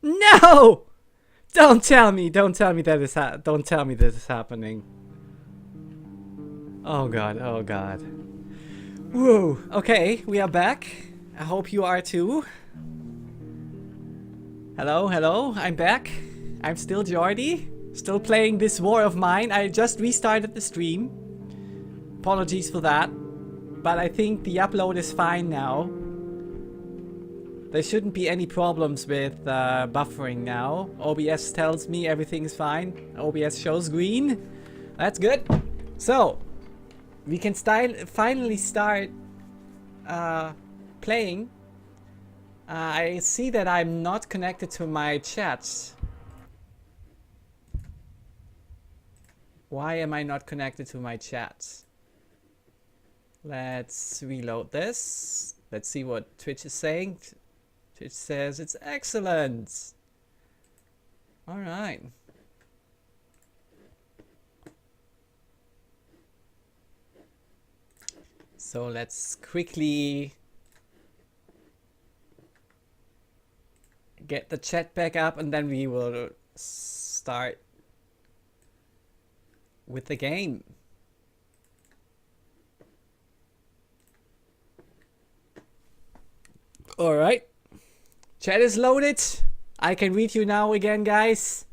No! Don't tell me that is don't tell me this is happening. Oh god, oh god. Whoa, okay, we are back. I hope you are too. Hello, hello, I'm back. I'm still Jordy. Still playing this war of mine. I just restarted the stream. Apologies for that. But I think the upload is fine now. There shouldn't be any problems with buffering now. OBS tells me everything's fine. OBS shows green. That's good. So, we can finally start playing. I see that I'm not connected to my chat. Why am I not connected to my chat? Let's reload this. Let's see what Twitch is saying. Twitch says it's excellent. Alright. So let's quickly get the chat back up and then we will start with the game. Alright. Chat is loaded. I can read you now again, guys.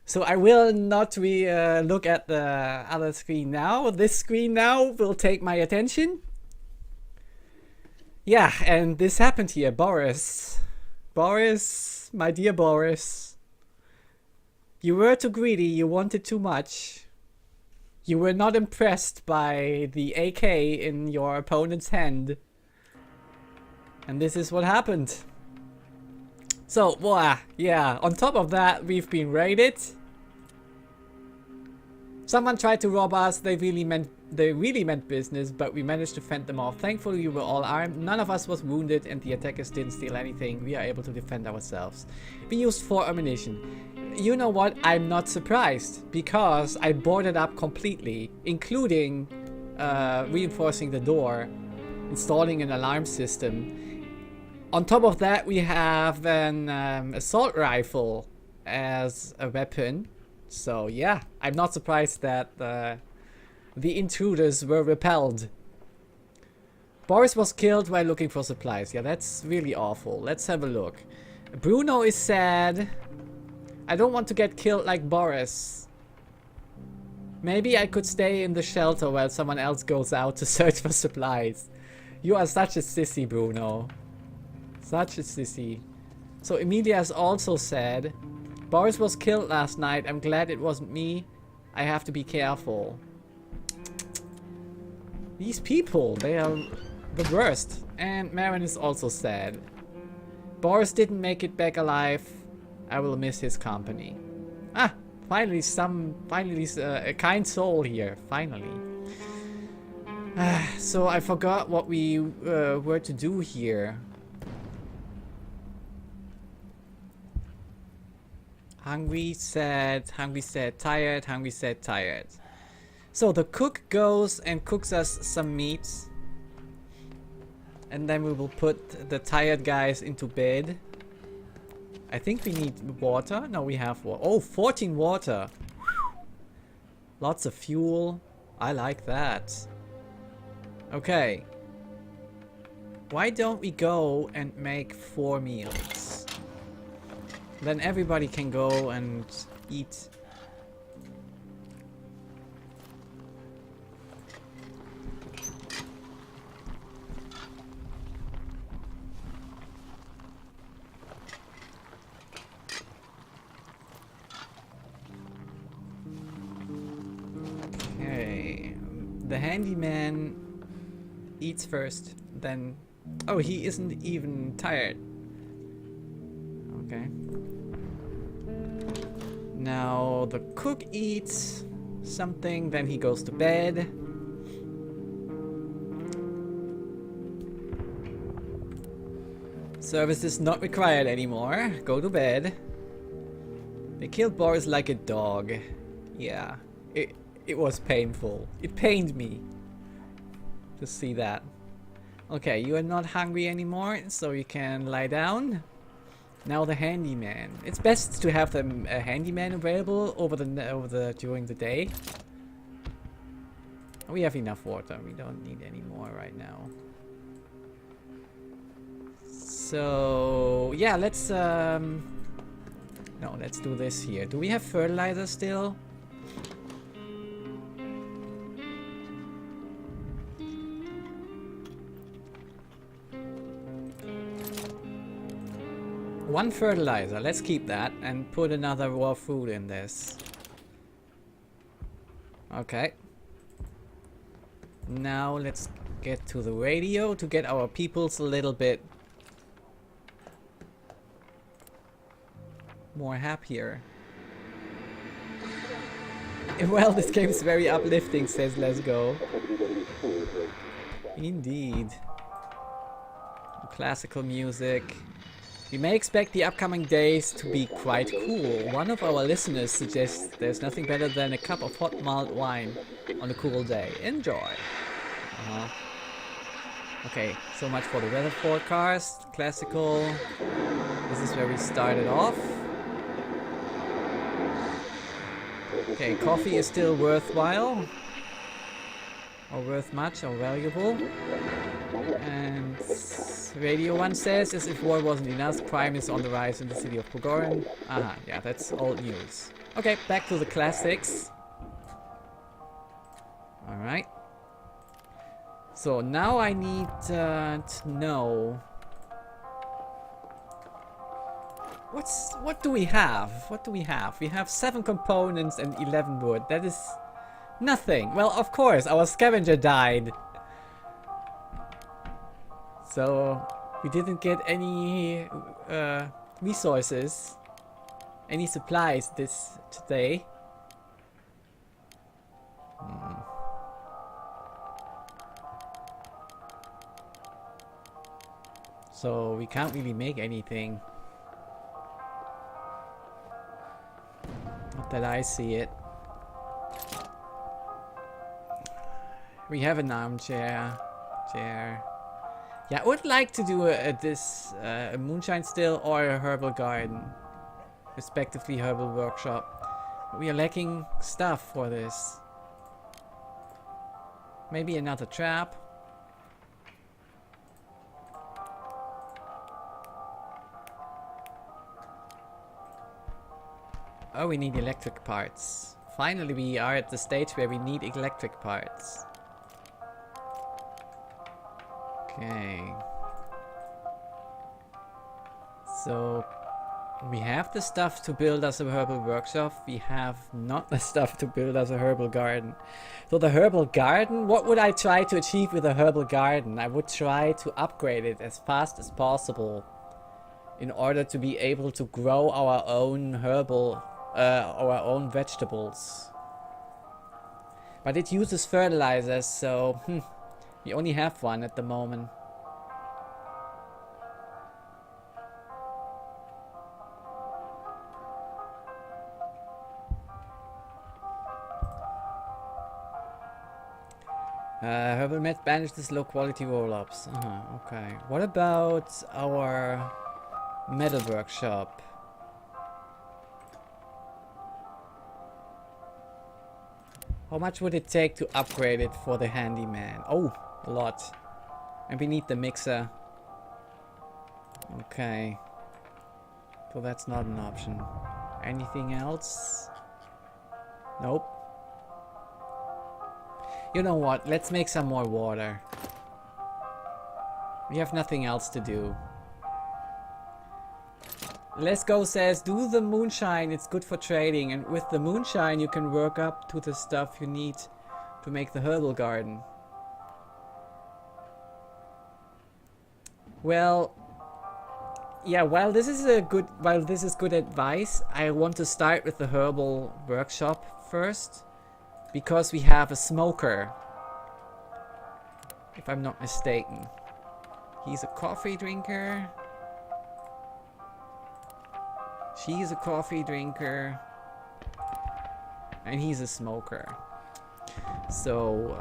So I will not look at the other screen now. This screen now will take my attention. Yeah, and this happened here. Boris. Boris, my dear Boris. You were too greedy, you wanted too much. You were not impressed by the AK in your opponent's hand. And this is what happened. So, yeah, on top of that, we've been raided. Someone tried to rob us, they really meant business, but we managed to fend them off. Thankfully, we were all armed, none of us was wounded, and the attackers didn't steal anything. We are able to defend ourselves. We used 4 ammunition. You know what? I'm not surprised, because I boarded up completely, including reinforcing the door, installing an alarm system. On top of that, we have an assault rifle as a weapon. So yeah, I'm not surprised that the intruders were repelled. Boris was killed while looking for supplies. Yeah, that's really awful. Let's have a look. Bruno is sad. I don't want to get killed like Boris. Maybe I could stay in the shelter while someone else goes out to search for supplies. You are such a sissy, Bruno. Such a sissy. So Emilia is also sad. Boris was killed last night. I'm glad it wasn't me. I have to be careful. These people, they are the worst. And Marin is also sad. Boris didn't make it back alive. I will miss his company. Ah, finally a kind soul here. Finally. So I forgot what we were to do here. Hungry, sad, tired, hungry, sad, tired. So the cook goes and cooks us some meat. And then we will put the tired guys into bed. I think we need water. No, we have water. Oh, 14 water. Lots of fuel. I like that. Okay. Why don't we go and make 4 meals? Then everybody can go and eat. Okay. The handyman eats first, then... Oh, he isn't even tired. Okay. Now the cook eats something, then he goes to bed. Service is not required anymore. Go to bed. They killed Boris like a dog. Yeah, it was painful. It pained me to see that. Okay, you are not hungry anymore, so you can lie down. Now the handyman. It's best to have the handyman available during the day. We have enough water. We don't need any more right now. So yeah, let's no, let's do this here. Do we have fertilizer still? One fertilizer, let's keep that and put another raw food in this. Okay. Now let's get to the radio to get our peoples a little bit more happier. Well, this game is very uplifting, says Let's Go. Indeed. Classical music. We may expect the upcoming days to be quite cool. One of our listeners suggests there's nothing better than a cup of hot mulled wine on a cool day. Enjoy. Okay, so much for the weather forecast. Classical. This is where we started off. Okay, coffee is still worthwhile. Or worth much, or valuable. And Radio 1 says, as if war wasn't enough, crime is on the rise in the city of Pogoran. Aha, yeah, that's old news. Okay, back to the classics. Alright. So now I need to know... What do we have? What do we have? We have 7 components and 11 wood. That is nothing. Well, of course, our scavenger died. So we didn't get any resources, any supplies today. So we can't really make anything. Not that I see it. We have an armchair. Yeah, I would like to do a moonshine still or a herbal garden. Respectively, herbal workshop. We are lacking stuff for this. Maybe another trap. Oh, we need electric parts. Finally, we are at the stage where we need electric parts. Okay. So we have the stuff to build us a herbal workshop. We have not the stuff to build us a herbal garden. So the herbal garden, what would I try to achieve with a herbal garden? I would try to upgrade it as fast as possible in order to be able to grow our own our own vegetables. But it uses fertilizers, so we only have one at the moment. Herbal Met banishes low quality roll-ups. Okay. What about our metal workshop? How much would it take to upgrade it for the handyman? Oh, a lot. And we need the mixer. Okay. So that's not an option. Anything else? Nope. You know what? Let's make some more water. We have nothing else to do. Let's Go says, do the moonshine, it's good for trading, and with the moonshine you can work up to the stuff you need to make the herbal garden. Well, yeah, while this is good advice, I want to start with the herbal workshop first, because we have a smoker, if I'm not mistaken. He's a coffee drinker. She's a coffee drinker. And he's a smoker. So,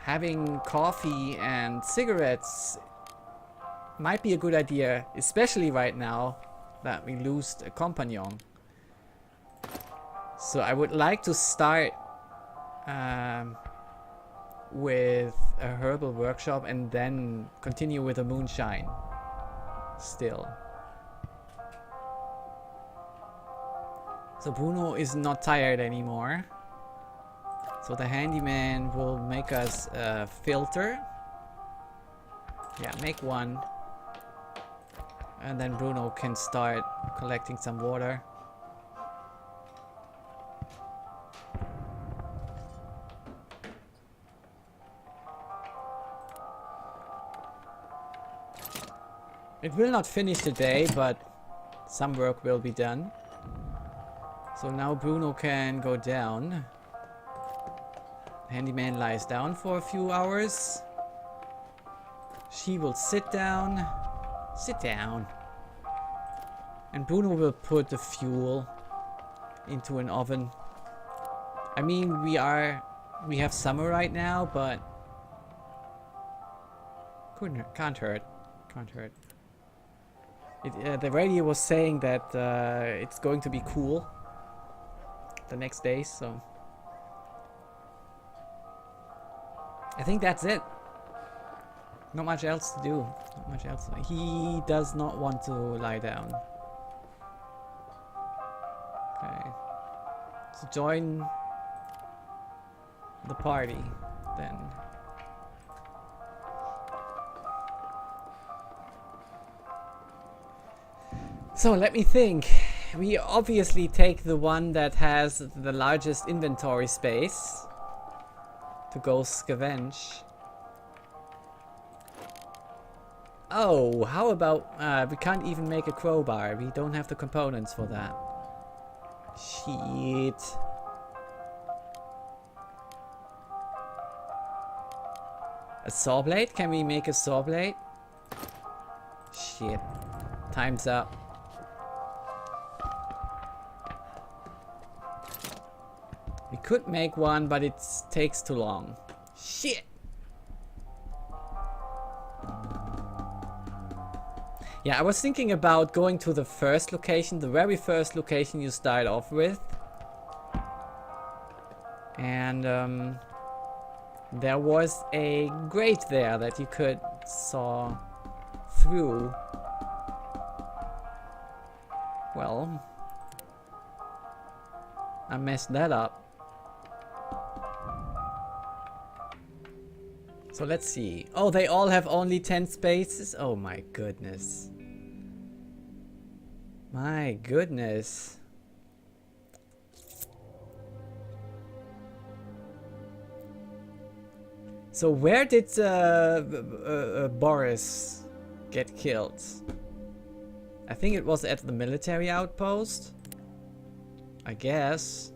having coffee and cigarettes might be a good idea, especially right now, that we lost a companion. So I would like to start with a herbal workshop and then continue with a moonshine still. So Bruno is not tired anymore. So the handyman will make us a filter. Yeah, make one. And then Bruno can start collecting some water. It will not finish today, but some work will be done. So now Bruno can go down. Handyman lies down for a few hours. She will sit down. Sit down. And Bruno will put the fuel into an oven. I mean, we have summer right now, but can't hurt. Can't hurt. The radio was saying that it's going to be cool the next days, so I think that's it. Not much else to do. Not much else. He does not want to lie down. Okay. So join the party then. So let me think. We obviously take the one that has the largest inventory space to go scavenge. Oh, how about we can't even make a crowbar. We don't have the components for that. Shit. A saw blade? Can we make a saw blade? Shit. Time's up. We could make one, but it takes too long. Shit! Yeah, I was thinking about going to the first location, the very first location you start off with. And there was a grate there that you could saw through. Well, I messed that up. So let's see. Oh, they all have only 10 spaces? Oh my goodness. My goodness. So where did Boris get killed? I think it was at the military outpost. I guess.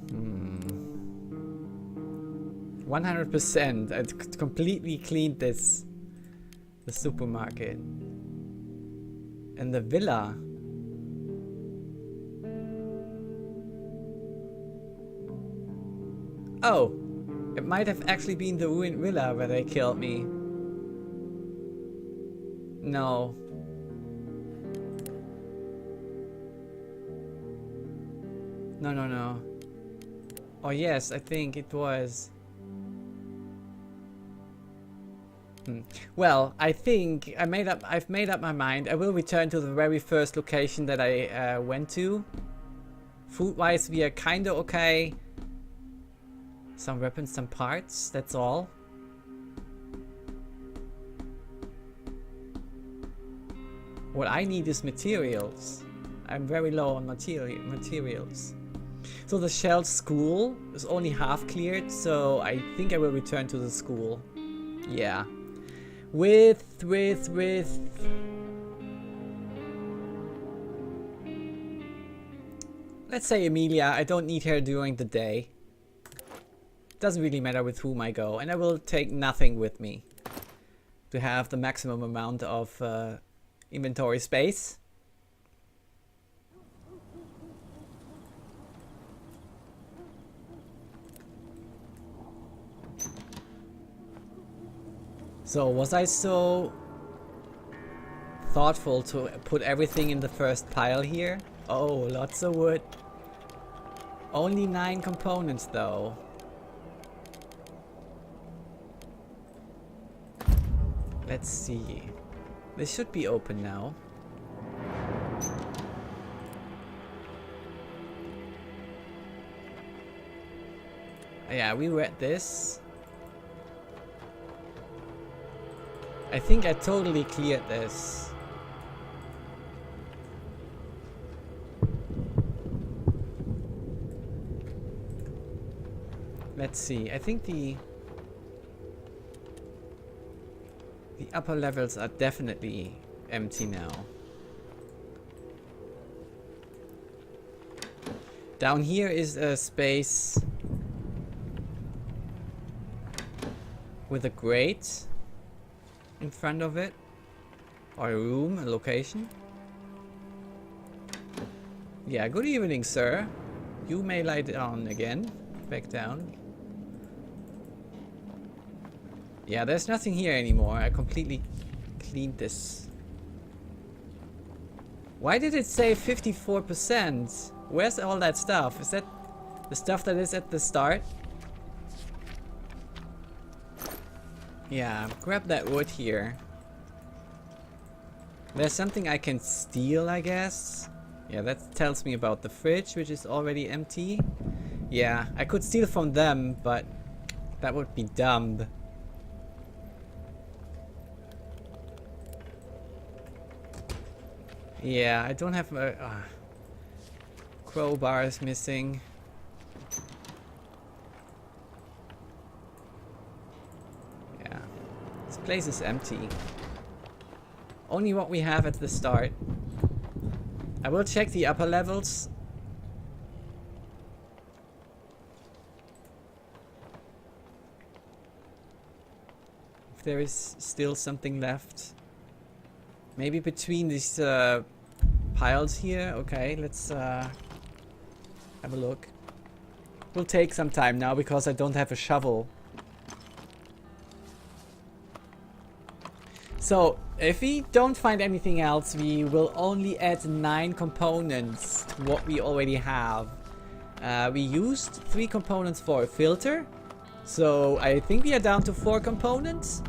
Hmm. 100%. I completely cleaned this. The supermarket. And the villa. Oh, it might have actually been the ruined villa where they killed me. No. No. Oh yes, I think it was. Well, I think I've made up my mind. I will return to the very first location that I went to. Food-wise, we are kinda okay. Some weapons, some parts, that's all. What I need is materials. I'm very low on materials. So the Shell school is only half cleared, so I think I will return to the school. Yeah. With... Let's say Emilia. I don't need her during the day. Doesn't really matter with whom I go, and I will take nothing with me to have the maximum amount of inventory space. So, was I so thoughtful to put everything in the first pile here? Oh, lots of wood. Only 9 components though. Let's see. This should be open now. Yeah, we read this. I think I totally cleared this. Let's see. I think the upper levels are definitely empty now. Down here is a space with a grate in front of it, or a room, a location. Yeah, good evening, sir. You may lie down again. Back down. Yeah, there's nothing here anymore. I completely cleaned this. Why did it say 54%? Where's all that stuff? Is that the stuff that is at the start? Yeah, grab that wood here. There's something I can steal, I guess. Yeah, that tells me about the fridge, which is already empty. Yeah, I could steal from them, but that would be dumb. Yeah, I don't have a... crowbar is missing. Yeah, this place is empty. Only what we have at the start. I will check the upper levels. If there is still something left. Maybe between these piles here. Okay, let's have a look. Will take some time now because I don't have a shovel. So, if we don't find anything else, we will only add 9 components to what we already have. We used 3 components for a filter. So, I think we are down to 4 components.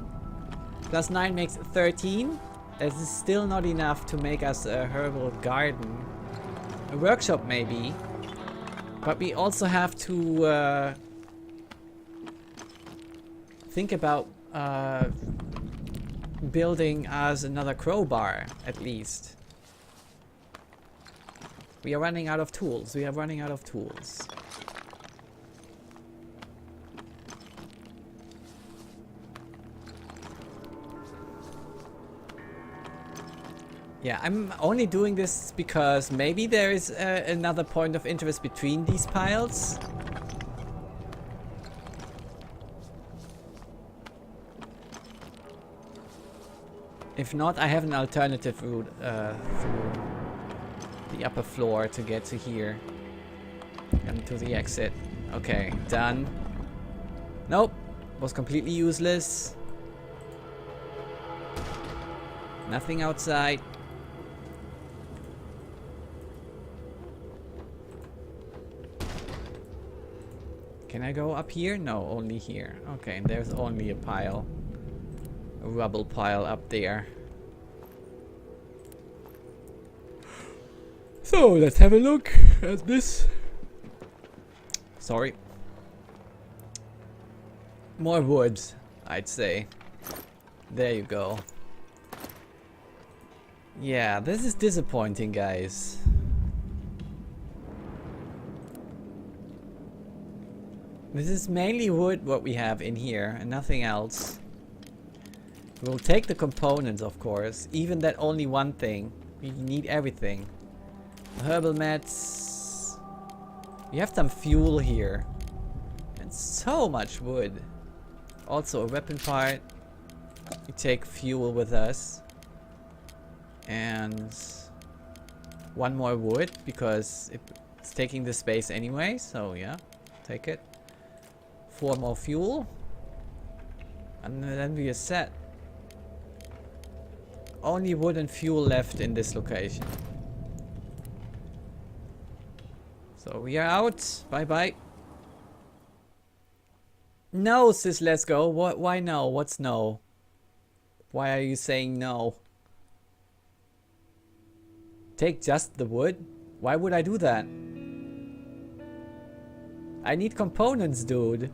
Plus 9 makes 13. This is still not enough to make us a herbal garden. A workshop maybe. But we also have to think about building us another crowbar, at least. We are running out of tools. We are running out of tools. Yeah, I'm only doing this because maybe there is another point of interest between these piles. If not, I have an alternative route through the upper floor to get to here. And to the exit. Okay, done. Nope, was completely useless. Nothing outside. Can I go up here? No, only here. Okay, and there's only a pile. A rubble pile up there. So, let's have a look at this. Sorry. More wood, I'd say. There you go. Yeah, this is disappointing, guys. This is mainly wood what we have in here and nothing else. We'll take the components, of course. Even that only one thing. We need everything. Herbal mats. We have some fuel here. And so much wood. Also a weapon part. We take fuel with us. And one more wood because it's taking the space anyway. So yeah, take it. 4 more fuel. And then we are set. only wood and fuel left in this location. So we are out. Bye bye. No, sis, let's go. What? Why no? What's no? Why are you saying no? Take just the wood? Why would I do that? I need components, dude.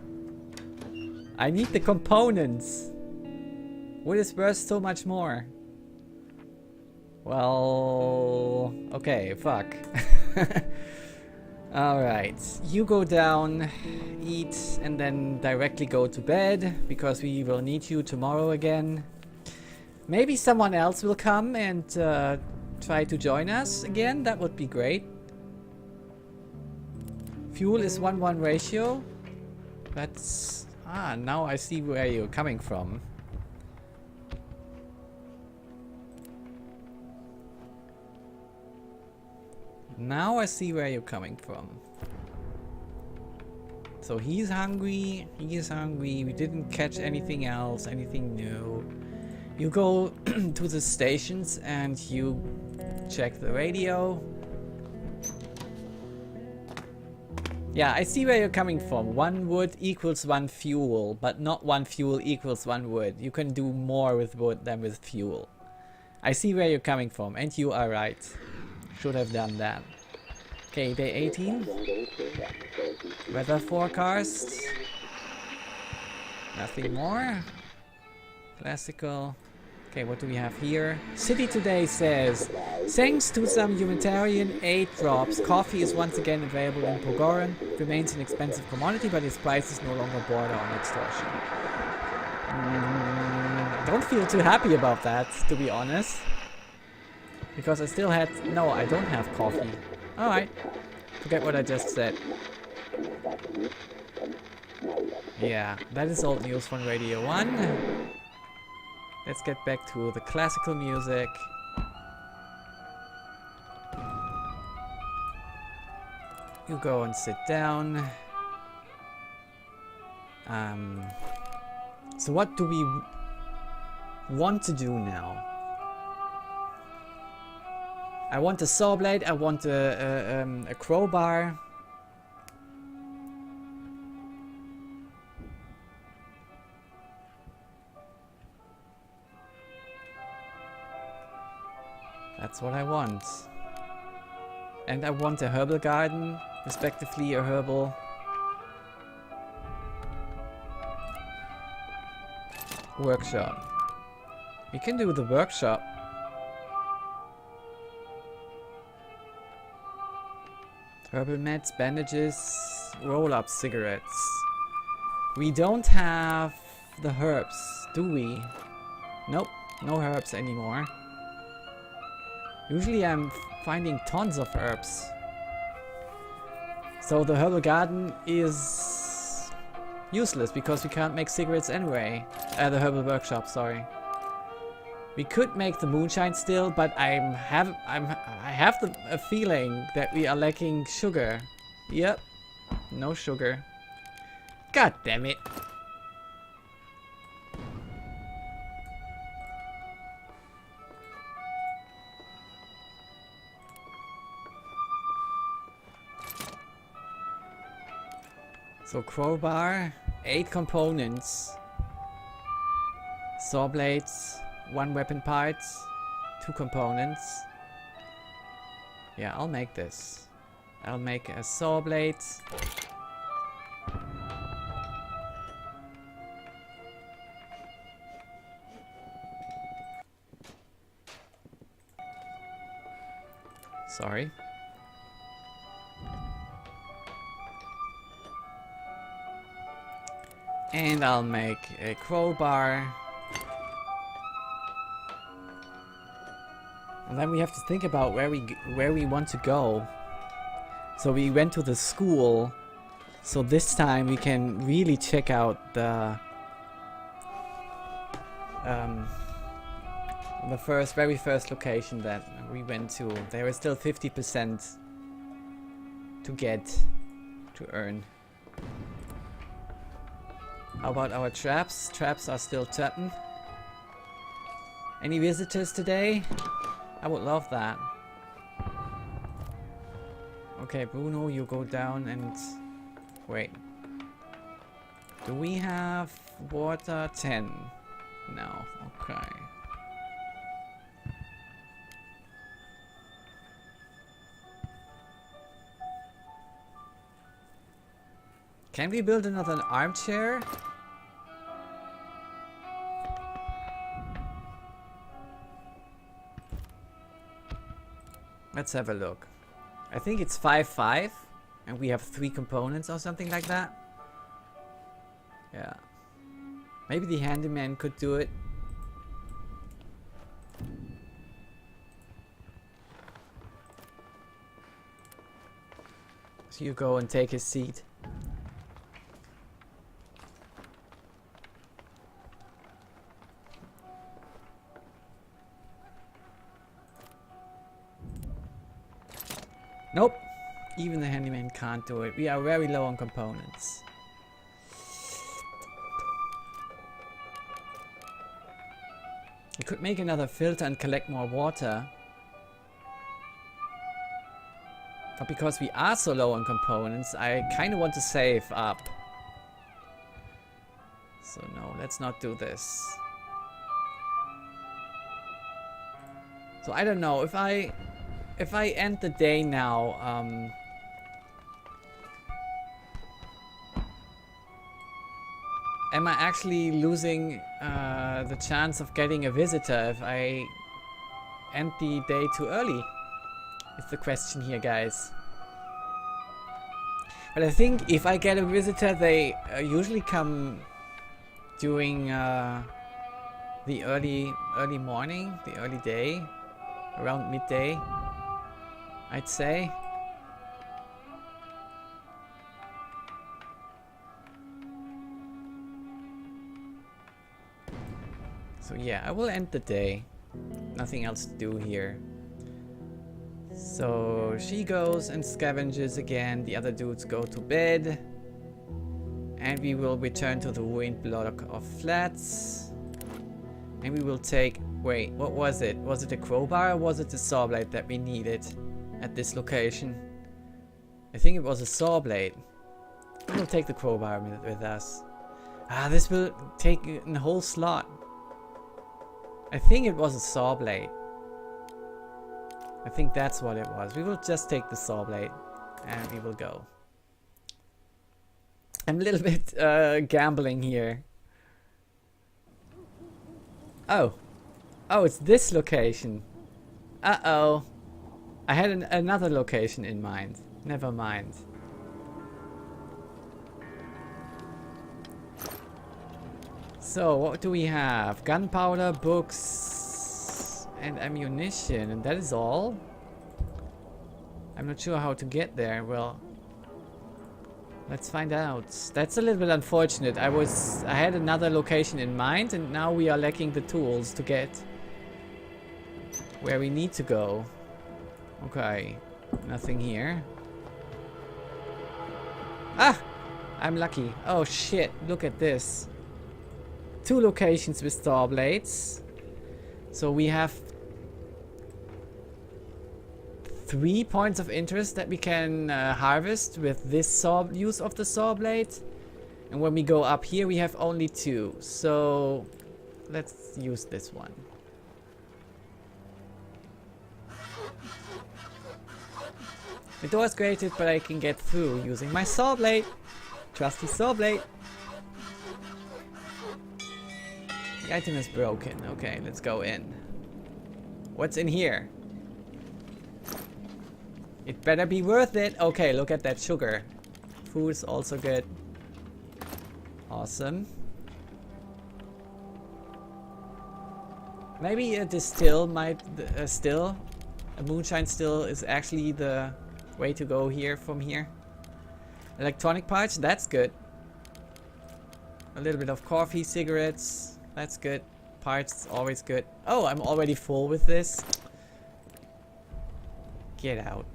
I need the components. Wood is worth so much more. Well, okay, fuck. Alright, you go down, eat, and then directly go to bed, because we will need you tomorrow again. Maybe someone else will come and try to join us again, that would be great. Fuel is 1-1 ratio. That's... Ah, now I see where you're coming from. Now I see where you're coming from. So he's hungry, we didn't catch anything else, anything new. You go to the stations and you check the radio. Yeah, I see where you're coming from. 1 wood equals 1 fuel, but not 1 fuel equals 1 wood. You can do more with wood than with fuel. I see where you're coming from, and you are right. Should have done that. Okay, day 18. Weather forecast. Nothing more. Classical. Okay, what do we have here? City Today says, thanks to some humanitarian aid drops, coffee is once again available in Pogoran. Remains an expensive commodity, but its price is no longer border on extortion. Don't feel too happy about that, to be honest. Because I still had... No, I don't have coffee. Alright. Forget what I just said. Yeah, that is old news from Radio 1. Let's get back to the classical music. You go and sit down. So what do we want to do now? I want a saw blade, I want a crowbar. That's what I want. And I want a herbal garden, respectively a herbal workshop. We can do the workshop. Herbal meds, bandages, roll-up cigarettes. We don't have the herbs, do we? Nope, no herbs anymore. Usually I'm finding tons of herbs. So the herbal garden is useless because we can't make cigarettes anyway. The herbal workshop, sorry. We could make the moonshine still, but I have a feeling that we are lacking sugar. Yep, no sugar. God damn it. So crowbar, 8 components. Saw blades, 1 weapon parts, 2 components. Yeah, I'll make this. I'll make a saw blade. Sorry. And I'll make a crowbar. And then we have to think about where we want to go. So we went to the school. So this time we can really check out the very first location that we went to. There is still 50% to earn. How about our traps? Traps are still tapping. Any visitors today? I would love that. Okay, Bruno, you go down and... Wait. Do we have water? 10. No, okay. Can we build another armchair? Let's have a look. I think it's 5-5 and we have 3 components or something like that. Yeah. Maybe the handyman could do it. So you go and take his seat. Nope. Even the handyman can't do it. We are very low on components. We could make another filter and collect more water. But because we are so low on components, I kind of want to save up. So no, let's not do this. So I don't know, if I end the day now, am I actually losing the chance of getting a visitor if I end the day too early? Is the question here, guys. But I think if I get a visitor, they usually come during the early morning, the early day, around midday, I'd say. So yeah, I will end the day. Nothing else to do here. So she goes and scavenges again. The other dudes go to bed. And we will return to the ruined block of flats. And we will take... Wait, what was it? Was it a crowbar or was it the saw blade that we needed at this location? I think it was a saw blade. We'll take the crowbar with us. Ah, this will take a whole slot. I think it was a saw blade. I think that's what it was. We will just take the saw blade and we will go. I'm a little bit gambling here. Oh. Oh, it's this location. Uh-oh. I had another location in mind. Never mind. So, what do we have? Gunpowder, books, and ammunition, and that is all? I'm not sure how to get there. Well, let's find out. That's a little bit unfortunate. I had another location in mind, and now we are lacking the tools to get where we need to go. Okay, nothing here. Ah! I'm lucky. Oh shit, look at this. 2 locations with saw blades. So we have 3 points of interest that we can harvest with this use of the saw blade. And when we go up here, we have only 2. So let's use this one. The door is grated, but I can get through using my saw blade. Trusty saw blade. The item is broken. Okay, let's go in. What's in here? It better be worth it. Okay, look at that sugar. Food is also good. Awesome. Maybe a distill might a moonshine still is actually the way to go here from here. Electronic parts, that's good. A little bit of coffee, cigarettes, that's good. Parts, always good. Oh, I'm already full with this. Get out.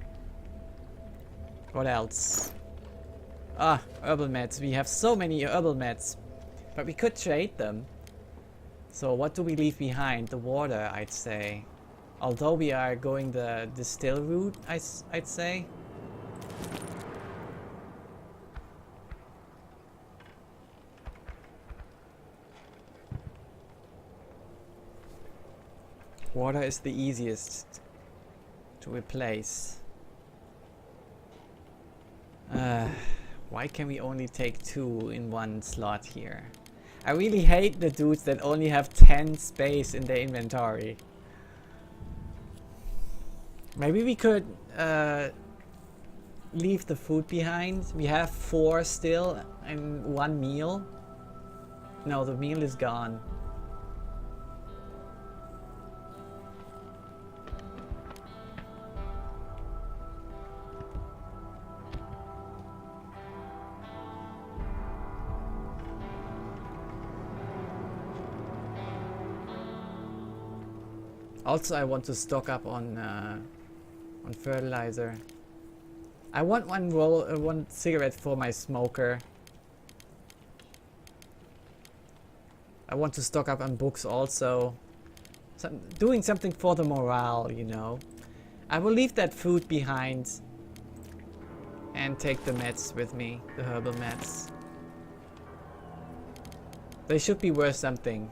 What else? Ah, herbal meds. We have so many herbal meds. But we could trade them. So what do we leave behind? The water, I'd say. Although we are going the distill route, I'd say. Water is the easiest to replace. Why can we only take 2 in one slot here? I really hate the dudes that only have 10 space in their inventory. Maybe we could leave the food behind. We have 4 still and 1 meal. No, the meal is gone. Also, I want to stock up on fertilizer. I want one cigarette for my smoker. I want to stock up on books also. Doing something for the morale, you know. I will leave that food behind and take the meds with me, the herbal meds. They should be worth something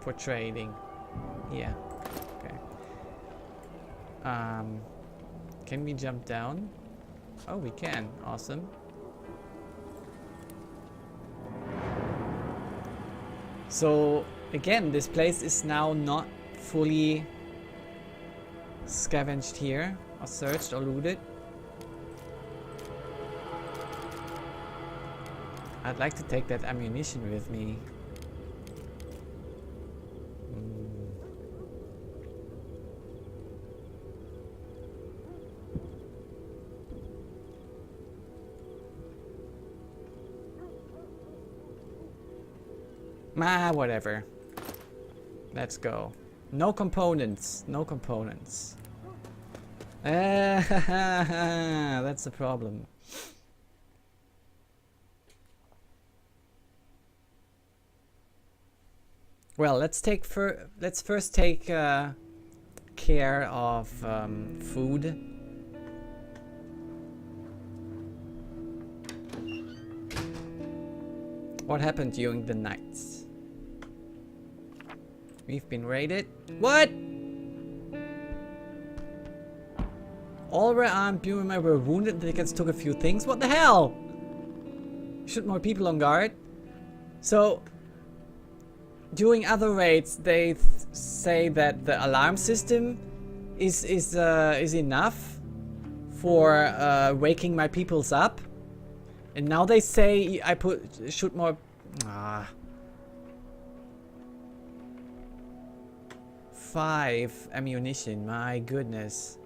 for trading. Yeah. Can we jump down? Oh, we can. Awesome. So, again, this place is now not fully scavenged here, or searched, or looted. I'd like to take that ammunition with me. Whatever. Let's go. No components. No components. That's the problem. Well, let's first take care of food. What happened during the nights? We've been raided. What? All were armed, few of them were wounded, they just took a few things. What the hell? Should more people on guard? So, during other raids, they say that the alarm system is enough for waking my peoples up. And now they say I should more. 5 ammunition, my goodness.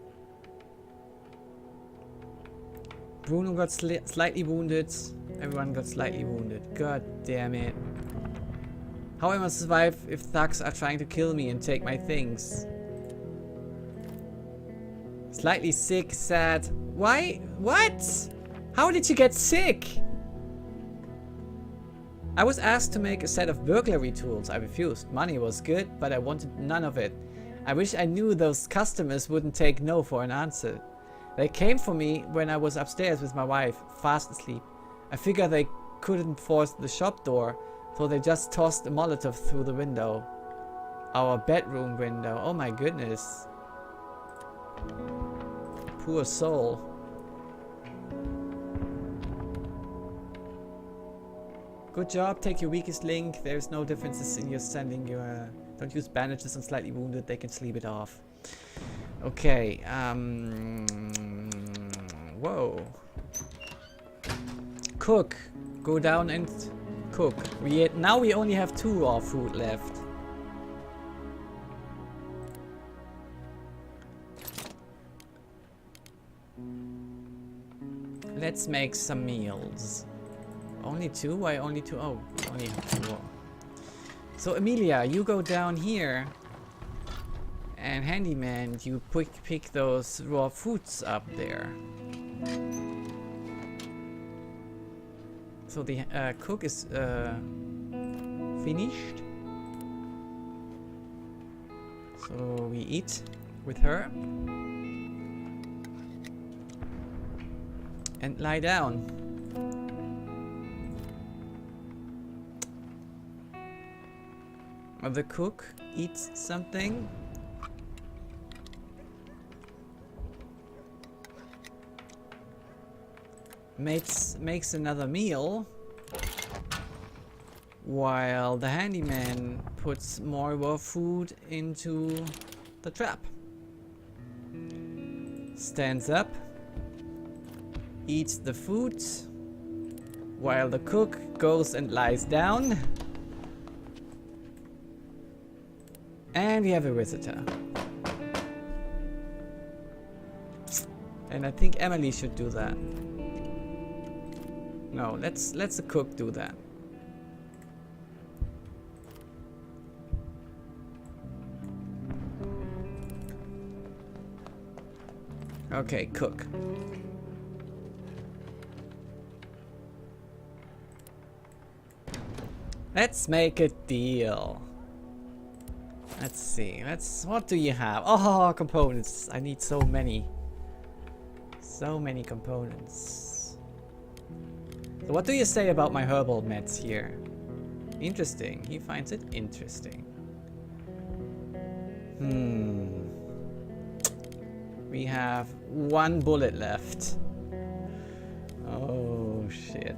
Bruno got slightly wounded. Everyone got slightly wounded. God damn it. How am I survive if thugs are trying to kill me and take my things? Slightly sick, sad. Why? What? How did you get sick? I was asked to make a set of burglary tools. I refused. Money was good, but I wanted none of it. I wish I knew those customers wouldn't take no for an answer. They came for me when I was upstairs with my wife, fast asleep. I figured they couldn't force the shop door, so they just tossed a Molotov through the window. Our bedroom window. Oh my goodness. Poor soul. Good job, take your weakest link. There's no differences in your sending your... don't use bandages on slightly wounded, they can sleep it off. Okay, whoa. Cook. Go down and cook. Now we only have 2 raw food left. Let's make some meals. Only 2? Why only 2? Oh, only have 2 raw. So Emilia, you go down here. And Handyman, you pick those raw foods up there. So the cook is finished. So we eat with her. And lie down. The cook eats something. Makes another meal. While the handyman puts more raw food into the trap. Stands up. Eats the food. While the cook goes and lies down. And we have a visitor. And I think Emily should do that. No, let's the cook do that. Okay, cook. Let's make a deal. Let's see. What do you have? Oh, components. I need so many. So many components. So what do you say about my herbal meds here? Interesting. He finds it interesting. We have 1 bullet left. Oh, shit.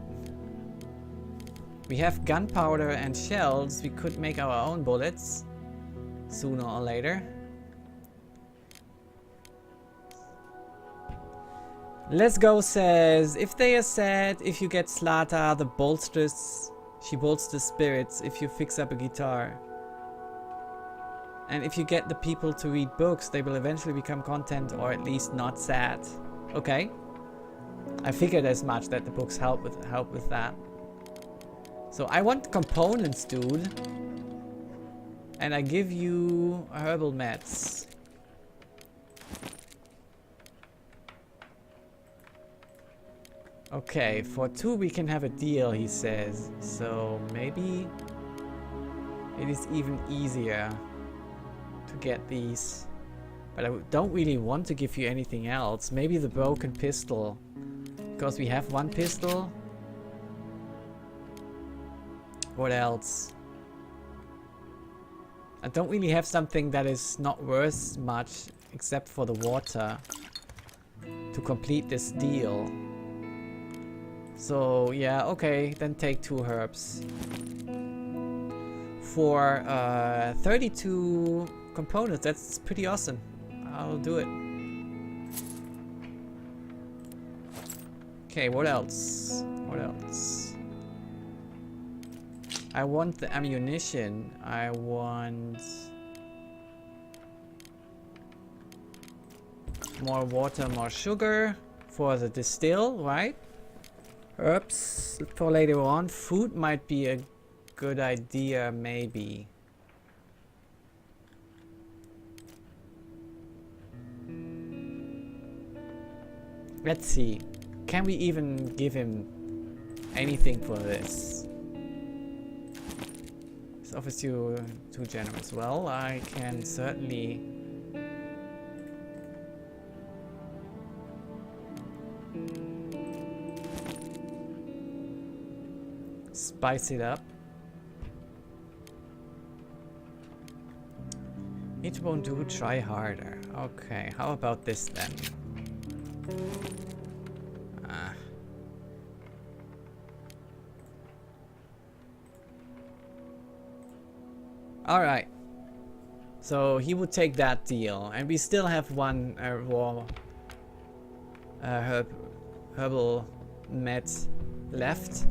We have gunpowder and shells. We could make our own bullets. Sooner or later. Let's Go says, if they are sad, if you get Slata, the bolsters, she bolsters spirits if you fix up a guitar. And if you get the people to read books, they will eventually become content or at least not sad. Okay. I figured as much that the books help with that. So I want components, dude. And I give you herbal meds. Okay, for 2 we can have a deal, he says. So maybe it is even easier to get these. But I don't really want to give you anything else. Maybe the broken pistol. Because we have 1 pistol. What else? I don't really have something that is not worth much except for the water to complete this deal. So yeah, okay, then take 2 herbs. For 32 components, that's pretty awesome. I'll do it. Okay, what else? What else? I want the ammunition. I want more water, more sugar for the distill, right? Herbs for later on. Food might be a good idea, maybe. Let's see. Can we even give him anything for this? It's obviously too generous. Well, I can certainly spice it up. It won't do, try harder. Okay, how about this then? Alright. So he would take that deal. And we still have 1 raw herbal med left.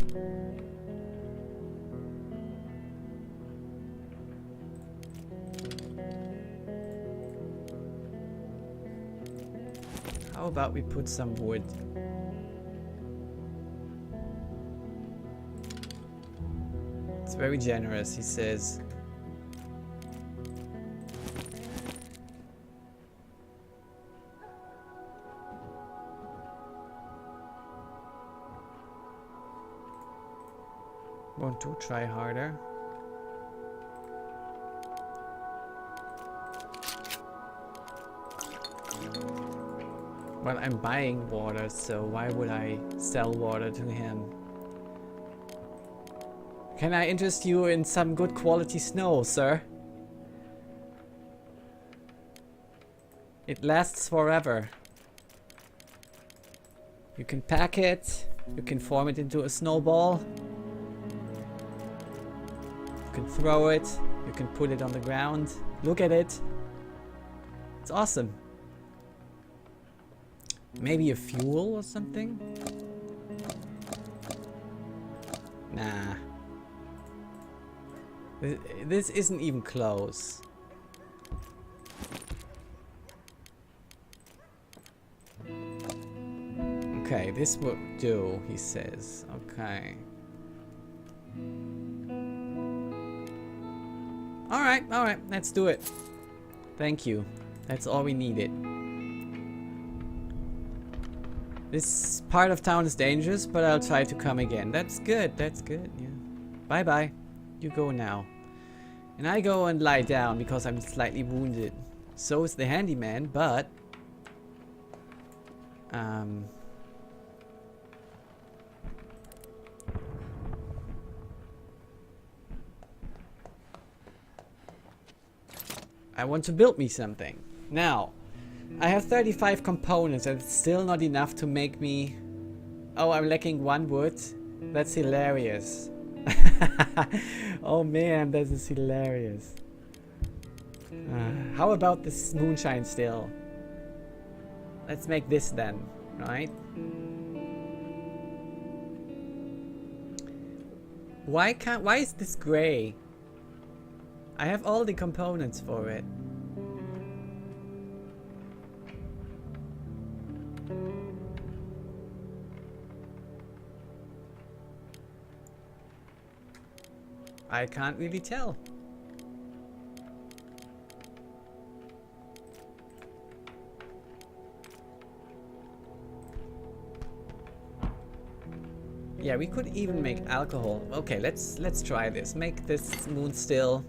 How about we put some wood? It's very generous, he says. Want to try harder? Well, I'm buying water, so why would I sell water to him? Can I interest you in some good quality snow, sir? It lasts forever. You can pack it, you can form it into a snowball. You can throw it, you can put it on the ground. Look at it. It's awesome. Maybe a fuel or something? Nah. This isn't even close. Okay, this will do, he says. Okay. Alright, let's do it. Thank you. That's all we needed. This part of town is dangerous, but I'll try to come again. That's good, yeah. Bye-bye. You go now. And I go and lie down because I'm slightly wounded. So is the handyman, but... I want to build me something. Now, I have 35 components and it's still not enough to make me... Oh, I'm lacking 1 wood? That's hilarious. Oh man, this is hilarious. How about this moonshine still? Let's make this then, right? Why is this gray? I have all the components for it. I can't really tell. Yeah, we could even make alcohol. Okay, let's try this. Make this moon still.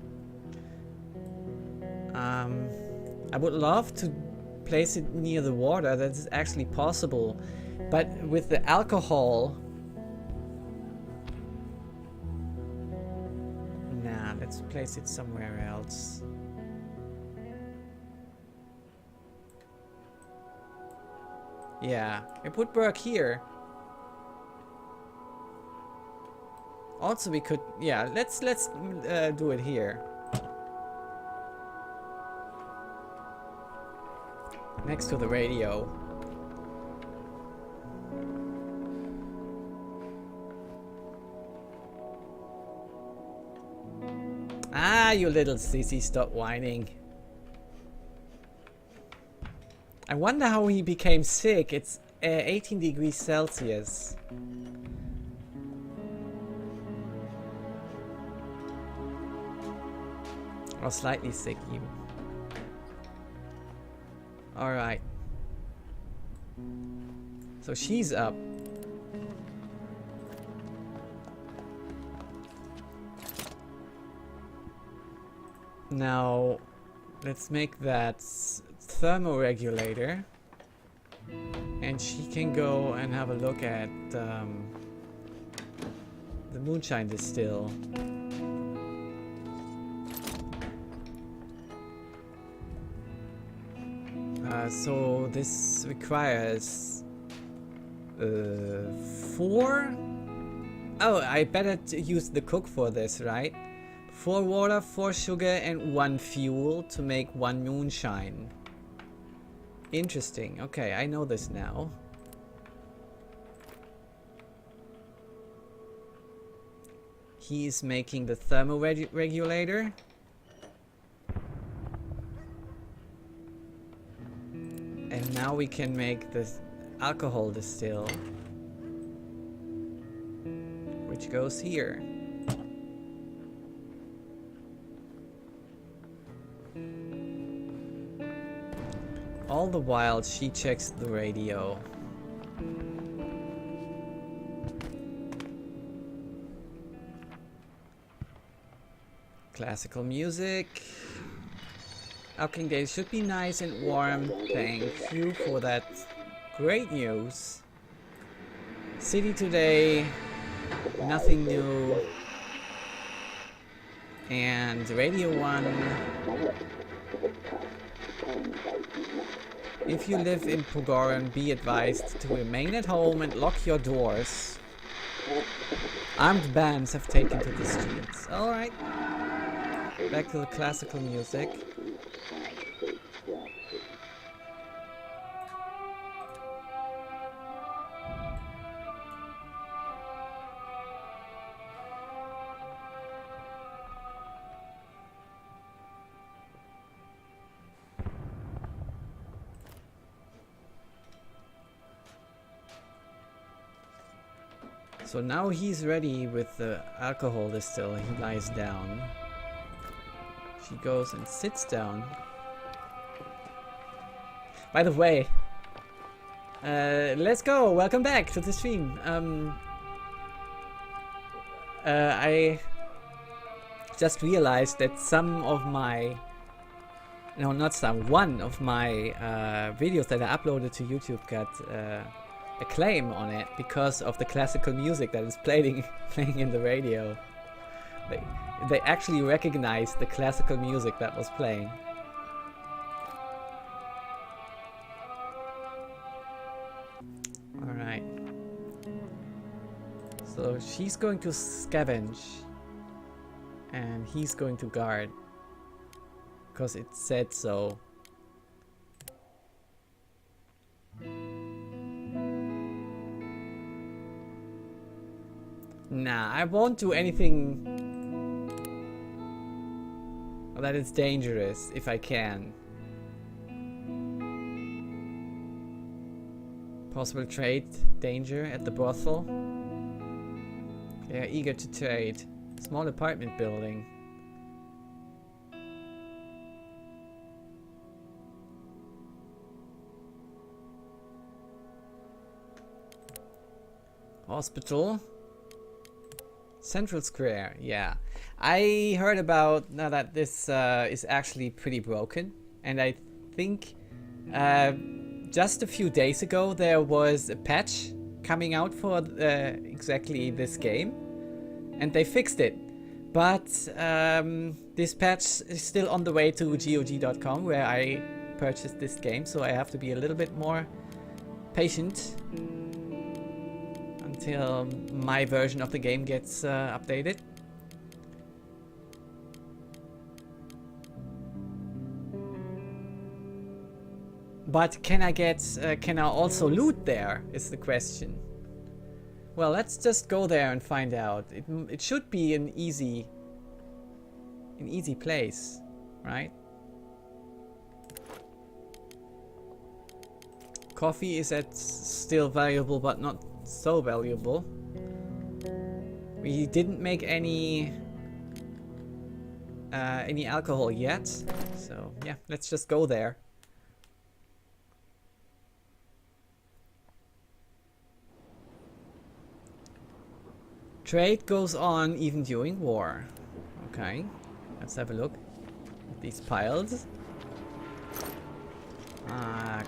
I would love to place it near the water. That is actually possible, but with the alcohol. Nah, let's place it somewhere else. Yeah, it would work here. Also, we could, yeah, let's do it here. Next to the radio. Ah, you little sissy, stop whining. I wonder how he became sick. It's 18 degrees Celsius. Or slightly sick even. Alright. So she's up. Now, let's make that thermoregulator. And she can go and have a look at the moonshine distill. So this requires 4. Oh, I better use the cook for this, right? 4 water, 4 sugar, and 1 fuel to make 1 moonshine. Interesting. Okay, I know this now. He is making the thermoregulator. And now we can make this alcohol distill, which goes here. All the while she checks the radio. Classical music. Okay, they should be nice and warm. Thank you for that Great news. City today, nothing new. And Radio 1. If you live in Pogoran, be advised to remain at home and lock your doors. Armed bands have taken to the streets. Alright. Back to the classical music. So now he's ready with the alcohol distill. He lies down. She goes and sits down. By the way, let's go. Welcome back to the stream. I just realized that some of my, no, not some, one of my videos that I uploaded to YouTube got a claim on it because of the classical music that is playing in the radio. They actually recognized the classical music that was playing. Alright. So she's going to scavenge and he's going to guard because it said so. Nah, I won't do anything that is dangerous if I can. Possible trade danger at the brothel. They are eager to trade. Small apartment building. Hospital. Central Square, yeah. I heard about now that this is actually pretty broken, and I think just a few days ago there was a patch coming out for exactly this game, and they fixed it. But this patch is still on the way to GOG.com where I purchased this game, so I have to be a little bit more patient until my version of the game gets updated. But can I also loot there is the question. Well, let's just go there and find out. It should be an easy place, right? Coffee is still valuable, but not so valuable. We didn't make any alcohol yet, so yeah, let's just go there. Trade goes on even during war. Okay, let's have a look at these piles.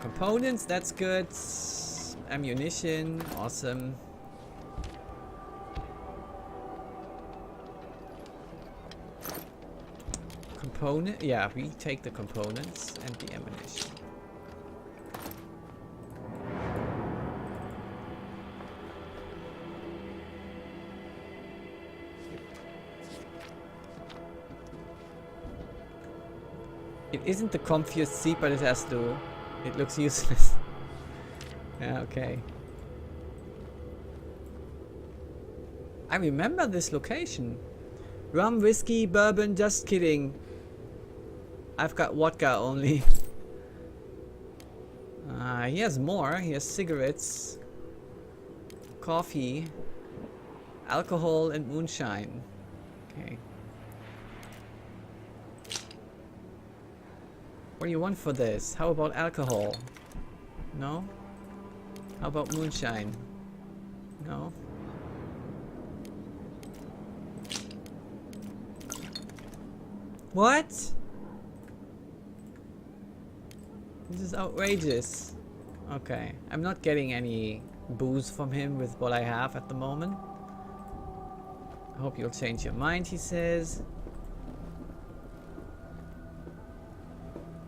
Components, that's good. Ammunition, awesome. Component, yeah, we take the components and the ammunition. It isn't the comfiest seat, but it has to. It looks useless. Yeah, okay. I remember this location. Rum, whiskey, bourbon, just kidding. I've got vodka only. He has more. He has cigarettes, coffee, alcohol, and moonshine. Okay. What do you want for this? How about alcohol? No? How about moonshine? No? What? This is outrageous. Okay. I'm not getting any booze from him with what I have at the moment. I hope you'll change your mind, he says.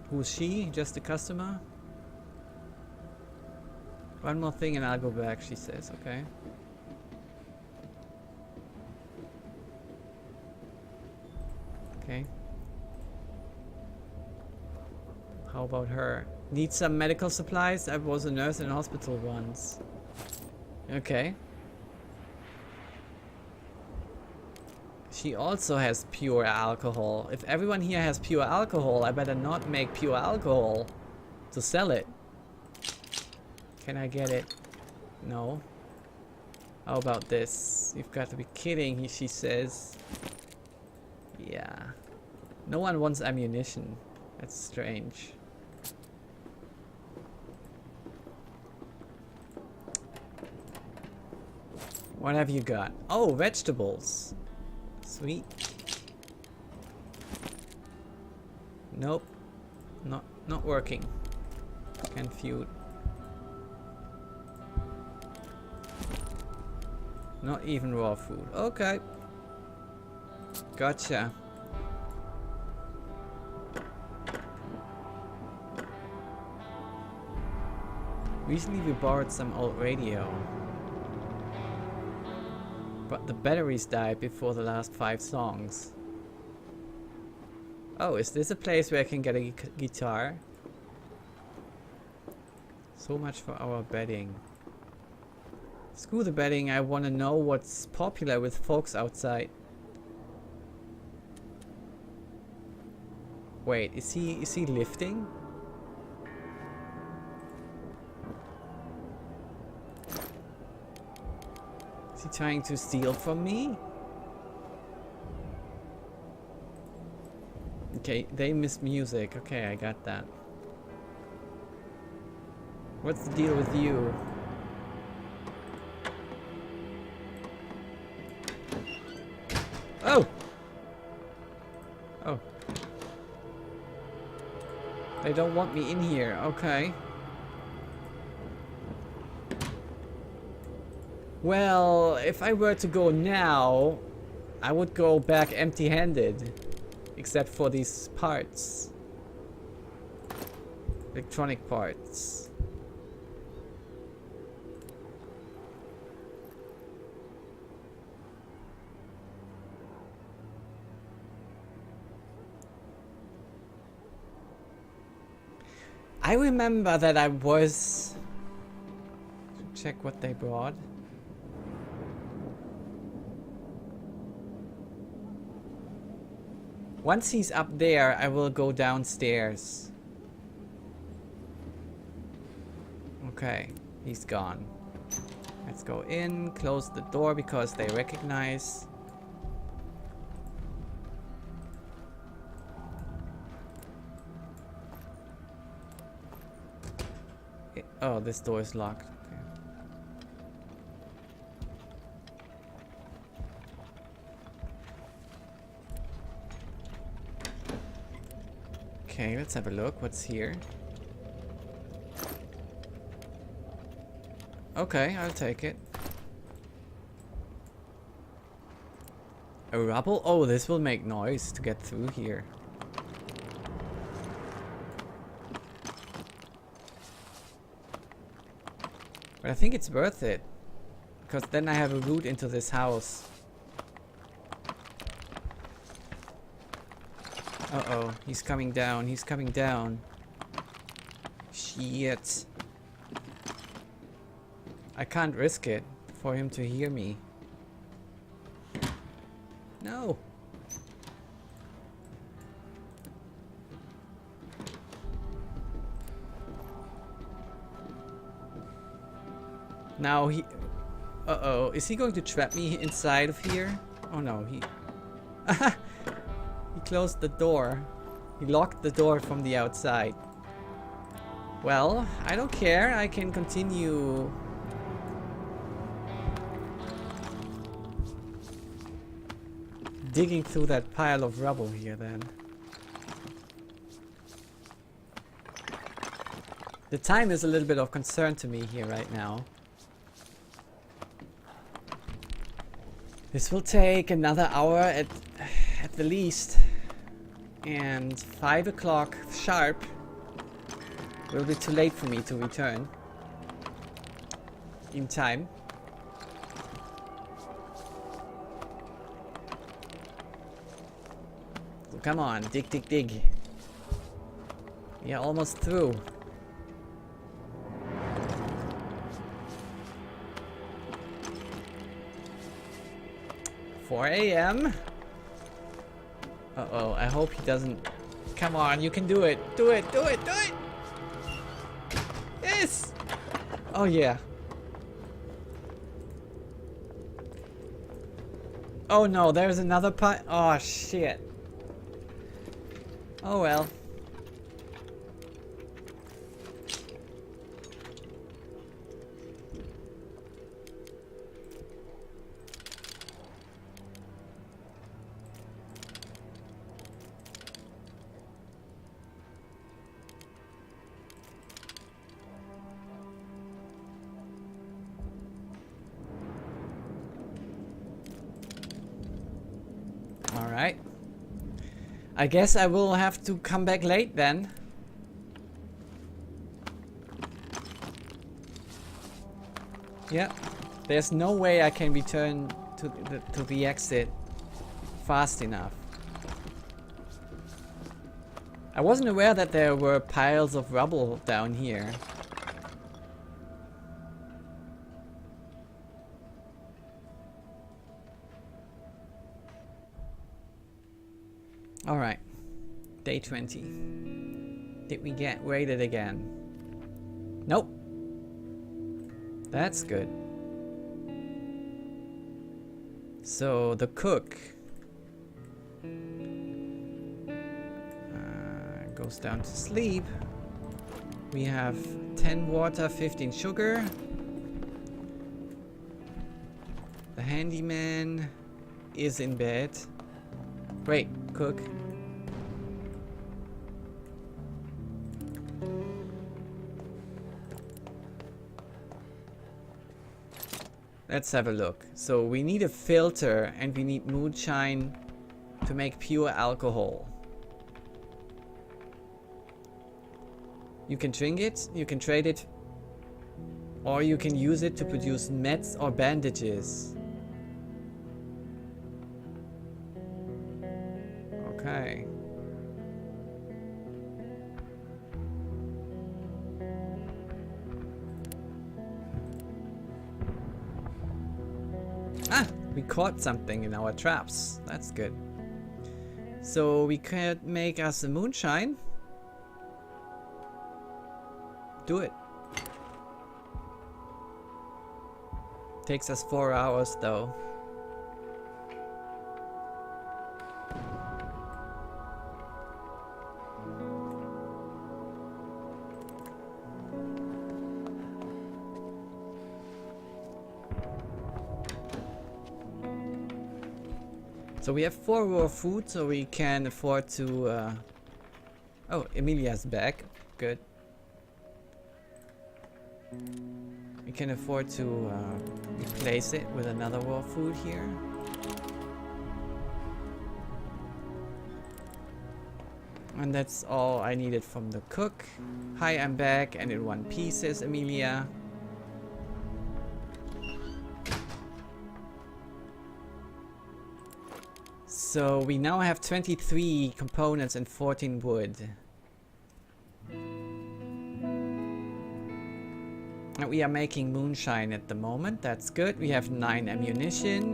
Who's she? Just a customer? One more thing and I'll go back, she says. Okay. Okay. How about her? Need some medical supplies? I was a nurse in a hospital once. Okay. She also has pure alcohol. If everyone here has pure alcohol, I better not make pure alcohol to sell it. Can I get it? No. How about this? You've got to be kidding, she says. Yeah. No one wants ammunition. That's strange. What have you got? Oh, vegetables. Sweet. Nope. Not working. Can't feud. Not even raw food. Okay. Gotcha. Recently we borrowed some old radio. But the batteries died before the last 5 songs. Oh, is this a place where I can get a guitar? So much for our betting. Screw the betting, I want to know what's popular with folks outside. Wait, is he lifting? Is he trying to steal from me? Okay, they miss music. Okay, I got that. What's the deal with you? Oh! Oh. They don't want me in here. Okay. Well, if I were to go now, I would go back empty-handed. Except for these parts. Electronic parts. I remember that I was... Check what they brought. Once he's up there, I will go downstairs. Okay, he's gone. Let's go in, close the door because they recognize. Oh, this door is locked. Okay, let's have a look. What's here? Okay, I'll take it. A rubble? Oh, this will make noise to get through here. But I think it's worth it. Because then I have a route into this house. Uh-oh, he's coming down, he's coming down. Shit. I can't risk it for him to hear me. No. Now he... Uh-oh, is he going to trap me inside of here? Oh no, he... He closed the door. He locked the door from the outside. Well, I don't care. I can continue. Digging through that pile of rubble here then. The time is a little bit of concern to me here right now. This will take another hour at the least. And 5 o'clock sharp will be too late for me to return in time. So come on, dig, dig, dig. We are almost through. 4 a.m. Uh-oh, I hope he doesn't... Come on, you can do it. Do it, do it, do it! Yes! Oh yeah. Oh no, there's another part. Oh shit. Oh well. Alright. I guess I will have to come back late then. Yeah. There's no way I can return to the exit fast enough. I wasn't aware that there were piles of rubble down here. Alright. Day 20. Did we get raided again? Nope. That's good. So the cook goes down to sleep. We have 10 water, 15 sugar. The handyman is in bed. Wait, cook. Let's have a look. So we need a filter and we need moonshine to make pure alcohol. You can drink it, you can trade it, or you can use it to produce meds or bandages. Okay. Ah! We caught something in our traps. That's good. So we could make us a moonshine. Do it. Takes us 4 hours though. So we have 4 raw food, so we can afford to... Oh, Emilia's back. Good. We can afford to replace it with another raw food here. And that's all I needed from the cook. Hi, I'm back and in one piece, says Emilia. So we now have 23 components and 14 wood. And we are making moonshine at the moment. That's good. We have 9 ammunition.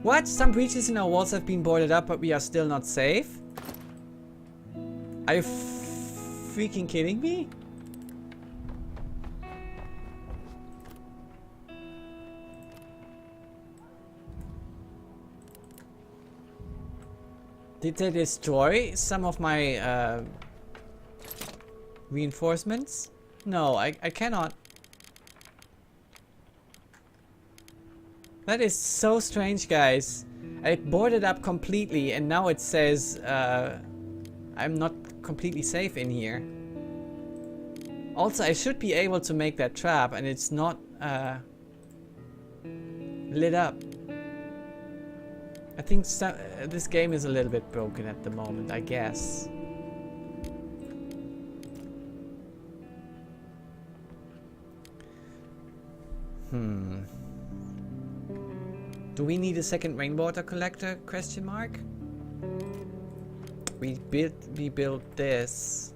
What? Some breaches in our walls have been boarded up, but we are still not safe? Are you freaking kidding me? Did they destroy some of my reinforcements? No, I cannot. That is so strange, guys. I boarded up completely and now it says I'm not completely safe in here. Also, I should be able to make that trap and it's not lit up. I think this game is a little bit broken at the moment, I guess. Do we need a second rainwater collector? Question mark. We built this.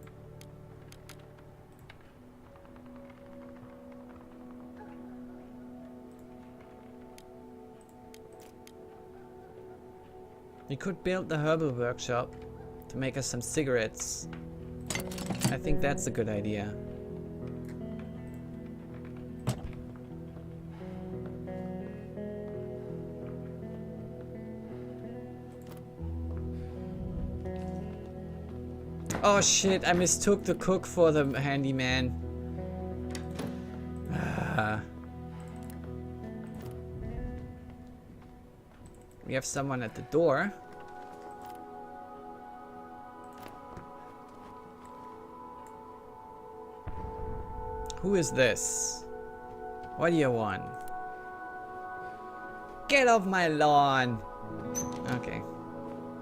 We could build the herbal workshop to make us some cigarettes. I think that's a good idea. Oh shit, I mistook the cook for the handyman. We have someone at the door. Who is this? What do you want? Get off my lawn! Okay.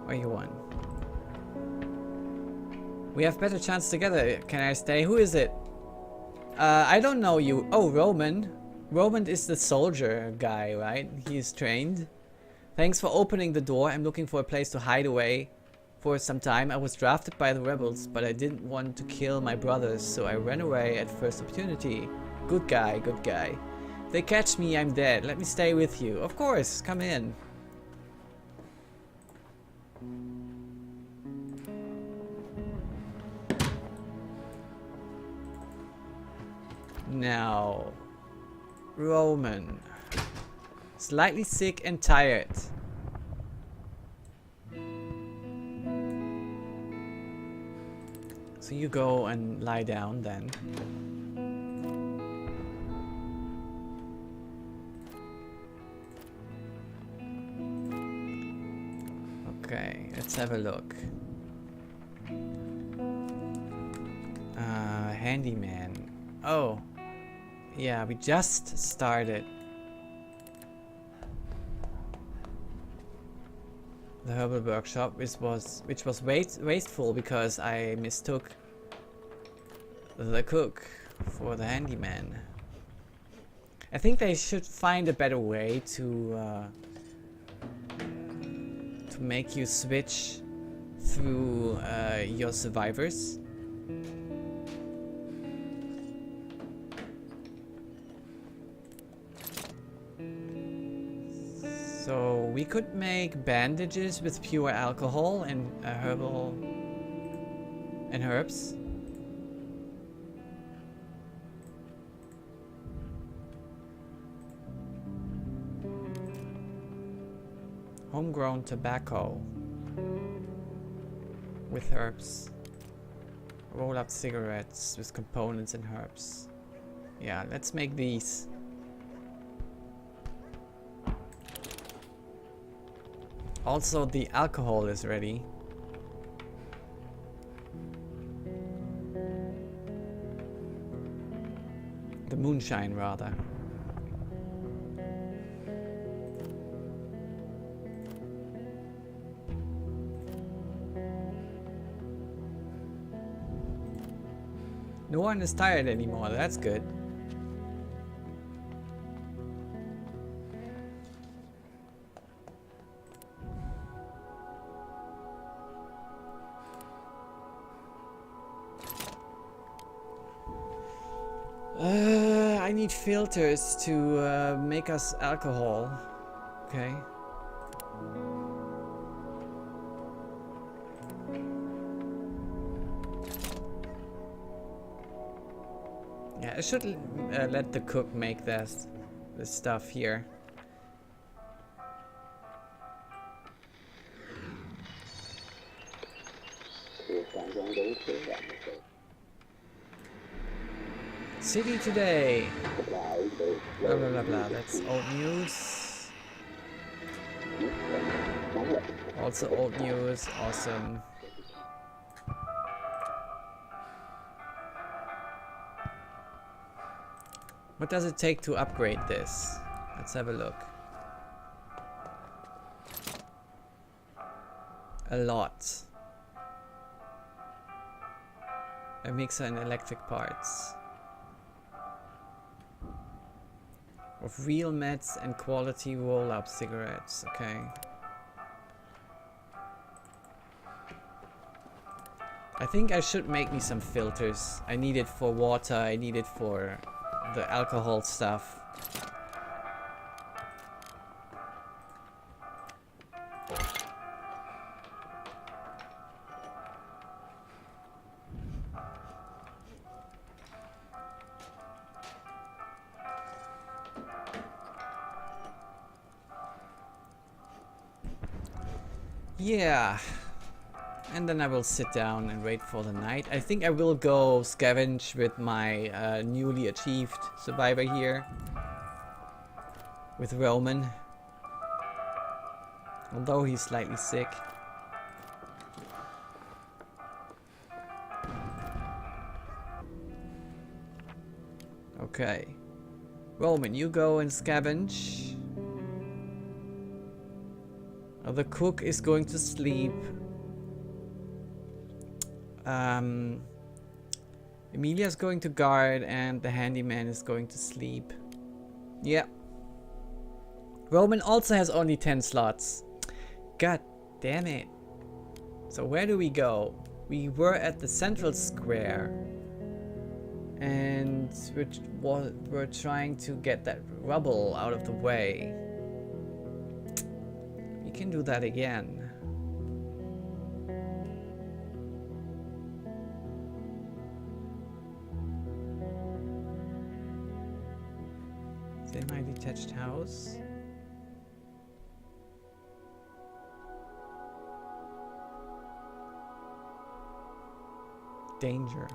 What do you want? We have better chance together. Can I stay? Who is it? I don't know you. Oh, Roman. Roman is the soldier guy, right? He is trained. Thanks for opening the door. I'm looking for a place to hide away for some time. I was drafted by the rebels, but I didn't want to kill my brothers, so I ran away at first opportunity. Good guy, good guy. If they catch me, I'm dead. Let me stay with you. Of course, come in. Now, Roman. Slightly sick and tired. So you go and lie down then. Okay, let's have a look. Handyman. Oh. Yeah, we just started. The herbal workshop, which was wasteful because I mistook the cook for the handyman. I think they should find a better way to make you switch through your survivors. So we could make bandages with pure alcohol and herbal and herbs. Homegrown tobacco with herbs. Roll up cigarettes with components and herbs. Yeah, let's make these. Also, the alcohol is ready. The moonshine, rather. No one is tired anymore, that's good. I need filters to make us alcohol. Okay. Yeah, I should let the cook make this stuff here. City today. Blah blah blah blah. That's old news. Also old news, awesome. What does it take to upgrade this? Let's have a look. A lot. A mixer and electric parts. Of real meds and quality roll-up cigarettes, okay. I think I should make me some filters. I need it for water, I need it for the alcohol stuff. Yeah. And then I will sit down and wait for the night. I think I will go scavenge with my newly achieved survivor here. With Roman. Although he's slightly sick. Okay. Roman, you go and scavenge. The cook is going to sleep. Emilia's going to guard and the handyman is going to sleep. Yeah. Roman also has only 10 slots. God damn it. So where do we go? We were at the central square. And we're trying to get that rubble out of the way. We can do that again. Semi-detached house. Danger.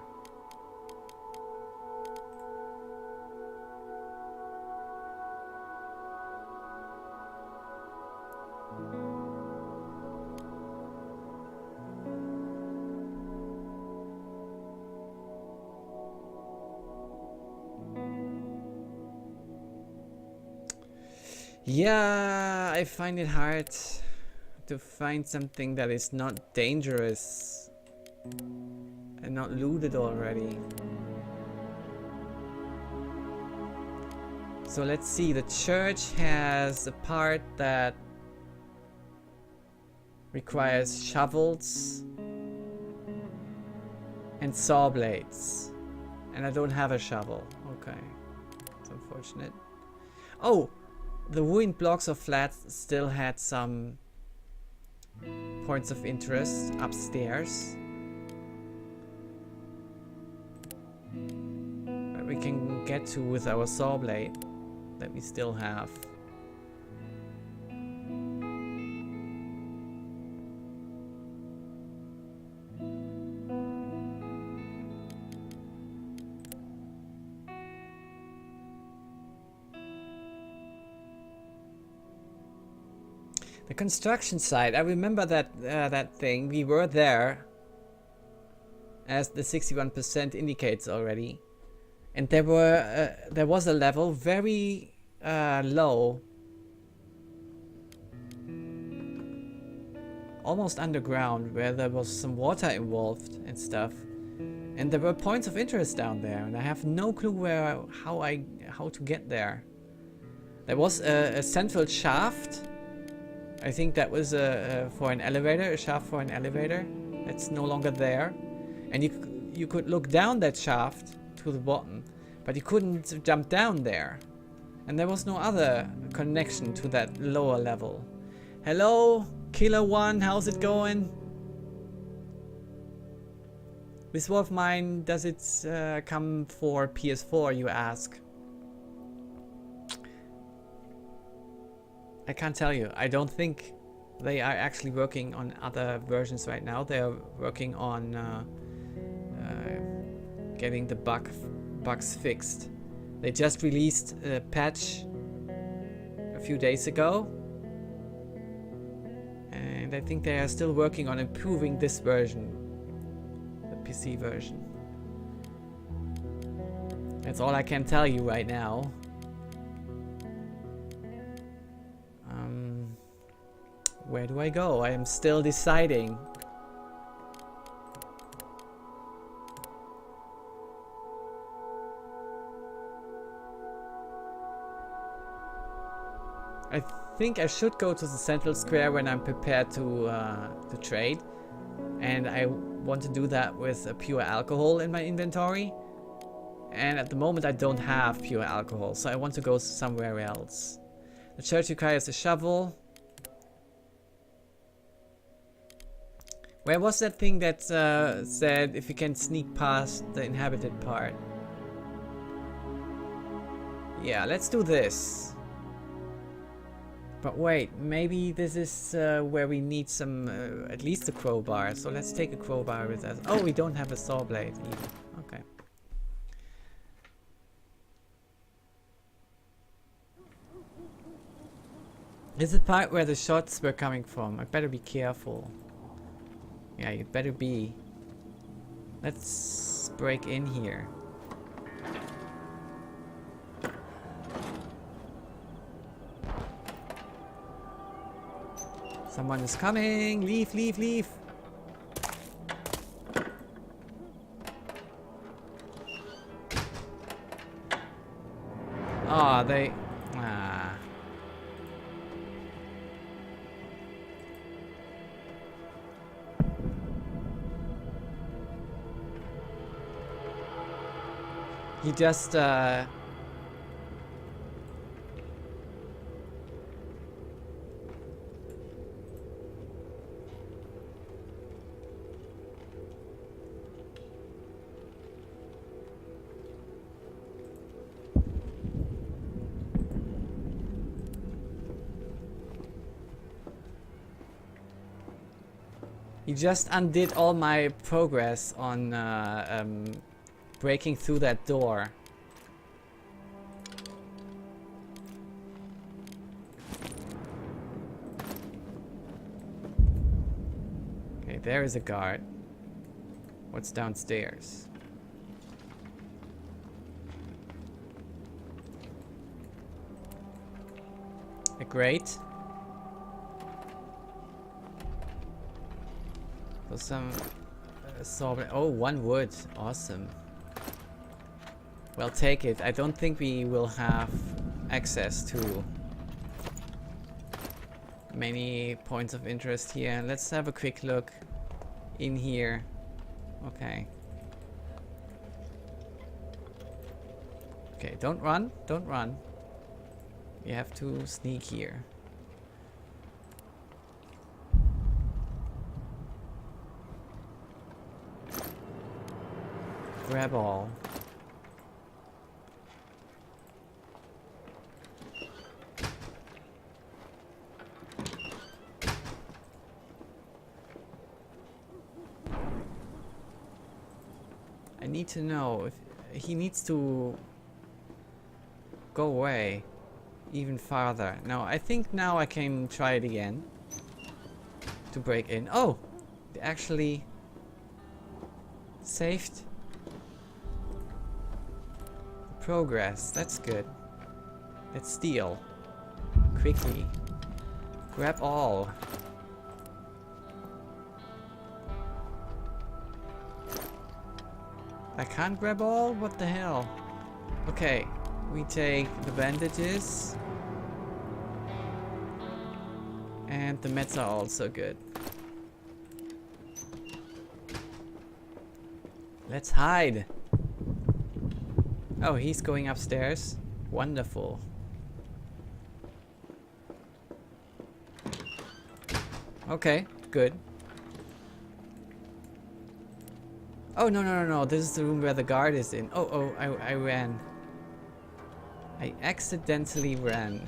Yeah, I find it hard to find something that is not dangerous and not looted already. So let's see, the church has a part that requires shovels and saw blades. And I don't have a shovel. Okay, it's unfortunate. Oh! The ruined blocks of flats still had some points of interest upstairs. That we can get to with our saw blade that we still have. The construction site, I remember that that thing. We were there, as the 61% indicates already, and there was a level very low, almost underground, where there was some water involved and stuff, and there were points of interest down there, and I have no clue how to get there. There was a central shaft. I think that was for an elevator, a shaft for an elevator. That's no longer there. And you could look down that shaft to the bottom, but you couldn't jump down there. And there was no other connection to that lower level. Hello, Killer One, how's it going? This Wolf Mine, does it come for PS4, you ask? I can't tell you. I don't think they are actually working on other versions right now. They are working on getting the bugs fixed. They just released a patch a few days ago, And I think they are still working on improving this version, the PC version. That's all I can tell you right now. Where do I go? I am still deciding. I think I should go to the central square when I'm prepared to trade, and I want to do that with a pure alcohol in my inventory. And at the moment I don't have pure alcohol, so I want to go somewhere else. The church requires a shovel. Where was that thing that said if you can sneak past the inhabited part? Yeah, let's do this. But wait, maybe this is where we need some, at least a crowbar. So let's take a crowbar with us. Oh, we don't have a saw blade either. Okay. This is the part where the shots were coming from. I better be careful. Yeah, you better be. Let's break in here. Someone is coming! Leave, leave, leave! Ah, they... Ah. He just, he just undid all my progress on breaking through that door. Okay, there is a guard. What's downstairs? A grate. So some saw. Oh, 1 wood. Awesome. Well, take it. I don't think we will have access to many points of interest here. Let's have a quick look in here. Okay. Okay, don't run. Don't run. You have to sneak here. Grab all. I need to know if he needs to go away even farther. No, I think now I can try it again to break in. Oh, they actually saved progress. That's good. Let's steal quickly. Grab all. I can't grab all? What the hell? Okay, we take the bandages. And the meds are also good. Let's hide. Oh, he's going upstairs. Wonderful. Okay, good. Oh, no, no, no, no. This is the room where the guard is in. Oh, I ran. I accidentally ran.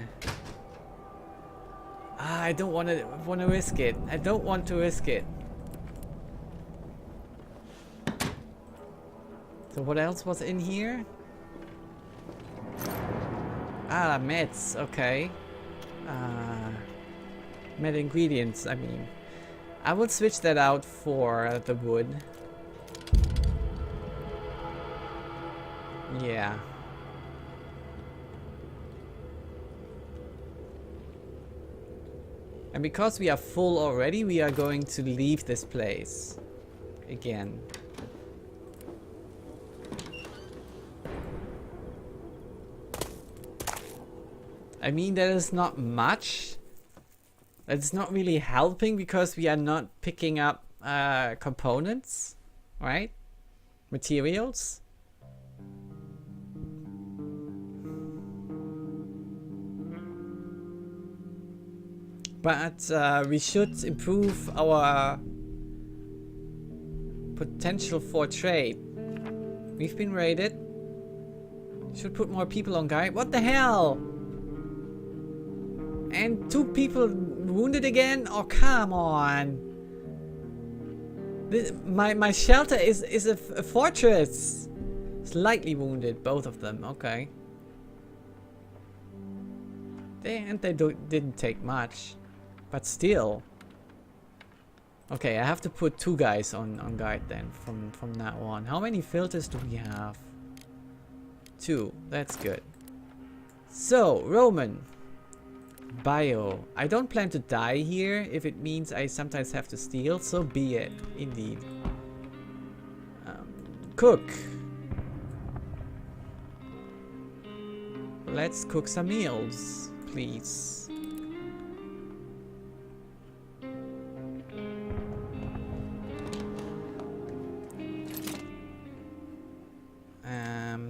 Ah, I don't want to risk it. I don't want to risk it. So what else was in here? Ah, meds. Okay. Met ingredients, I mean. I will switch that out for the wood. Yeah. And because we are full already, we are going to leave this place again. I mean, that is not much. It's not really helping because we are not picking up components, right? Materials. But we should improve our potential for trade. We've been raided. Should put more people on guard. What the hell? And 2 people wounded again? Oh, come on. My shelter is a fortress. Slightly wounded, both of them. Okay. They didn't take much. But still. Okay, I have to put 2 guys on guard then from now on. How many filters do we have? 2. That's good. So, Roman. Bio. I don't plan to die here. If it means I sometimes have to steal, so be it. Indeed. Cook. Let's cook some meals, please.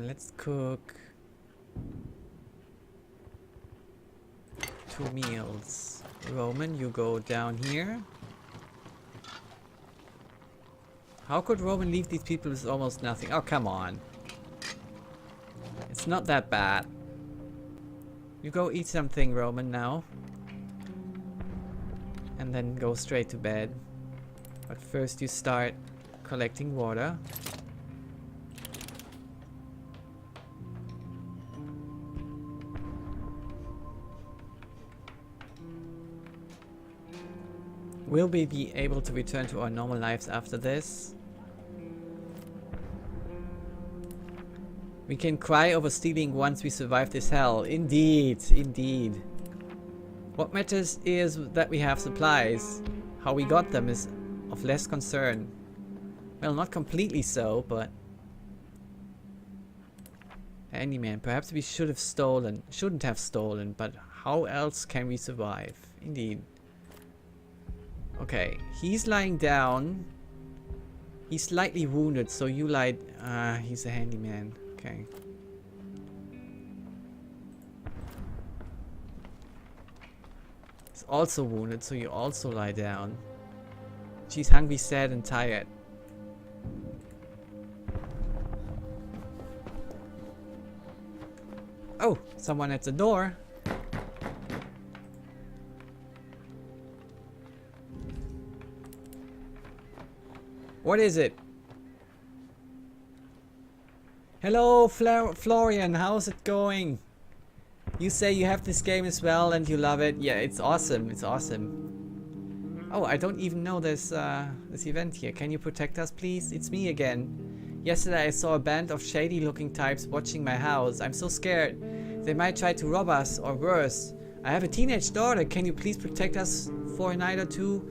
Let's cook 2 meals. Roman, you go down here. How could Roman leave these people with almost nothing? Oh, come on. It's not that bad. You go eat something, Roman, now. And then go straight to bed. But first you start collecting water. Will we be able to return to our normal lives after this? We can cry over stealing once we survive this hell. Indeed, indeed. What matters is that we have supplies. How we got them is of less concern. Well, not completely so, but... Handyman, perhaps we should have stolen. Shouldn't have stolen, but how else can we survive? Indeed. Okay, he's lying down. He's slightly wounded, so you lie... he's a handyman. Okay. He's also wounded, so you also lie down. She's hungry, sad, and tired. Oh, someone at the door. What is it? Hello, Florian, how's it going? You say you have this game as well and you love it. Yeah, it's awesome, it's awesome. Oh, I don't even know this event here. Can you protect us, please? It's me again. Yesterday I saw a band of shady looking types watching my house. I'm so scared. They might try to rob us, or worse. I have a teenage daughter. Can you please protect us for a night or two?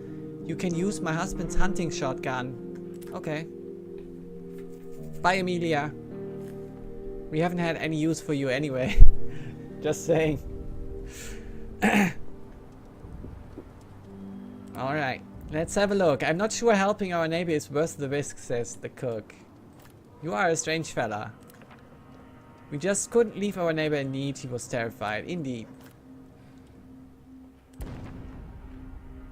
You can use my husband's hunting shotgun. Okay. Bye, Emilia. We haven't had any use for you anyway. Just saying. Alright, let's have a look. I'm not sure helping our neighbor is worth the risk, says the cook. You are a strange fella. We just couldn't leave our neighbor in need. He was terrified. Indeed.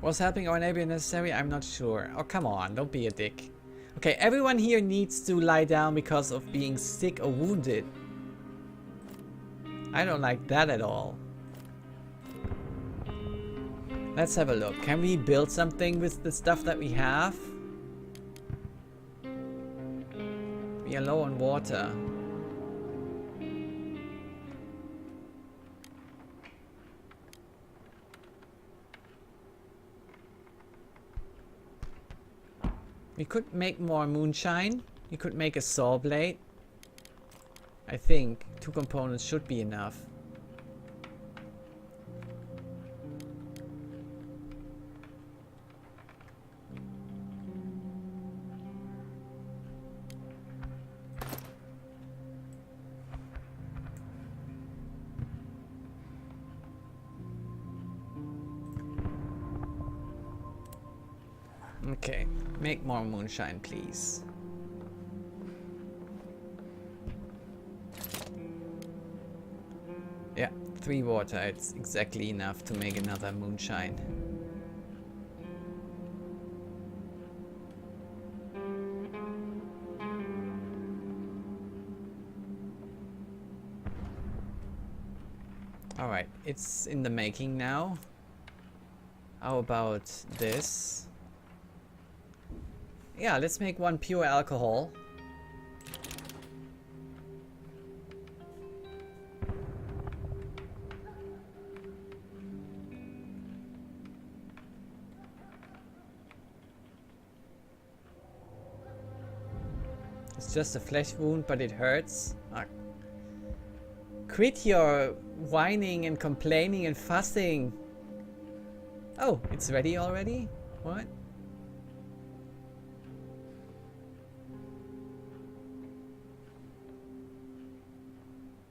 Was helping our neighbor necessary? I'm not sure. Oh, come on. Don't be a dick. Okay, everyone here needs to lie down because of being sick or wounded. I don't like that at all. Let's have a look. Can we build something with the stuff that we have? We are low on water. We could make more moonshine. We could make a saw blade. I think 2 components should be enough. Okay, make more moonshine, please. Yeah, 3 water, it's exactly enough to make another moonshine. Alright, it's in the making now. How about this? Yeah, let's make 1 pure alcohol. It's just a flesh wound, but it hurts. Quit your whining and complaining and fussing. Oh, it's ready already? What?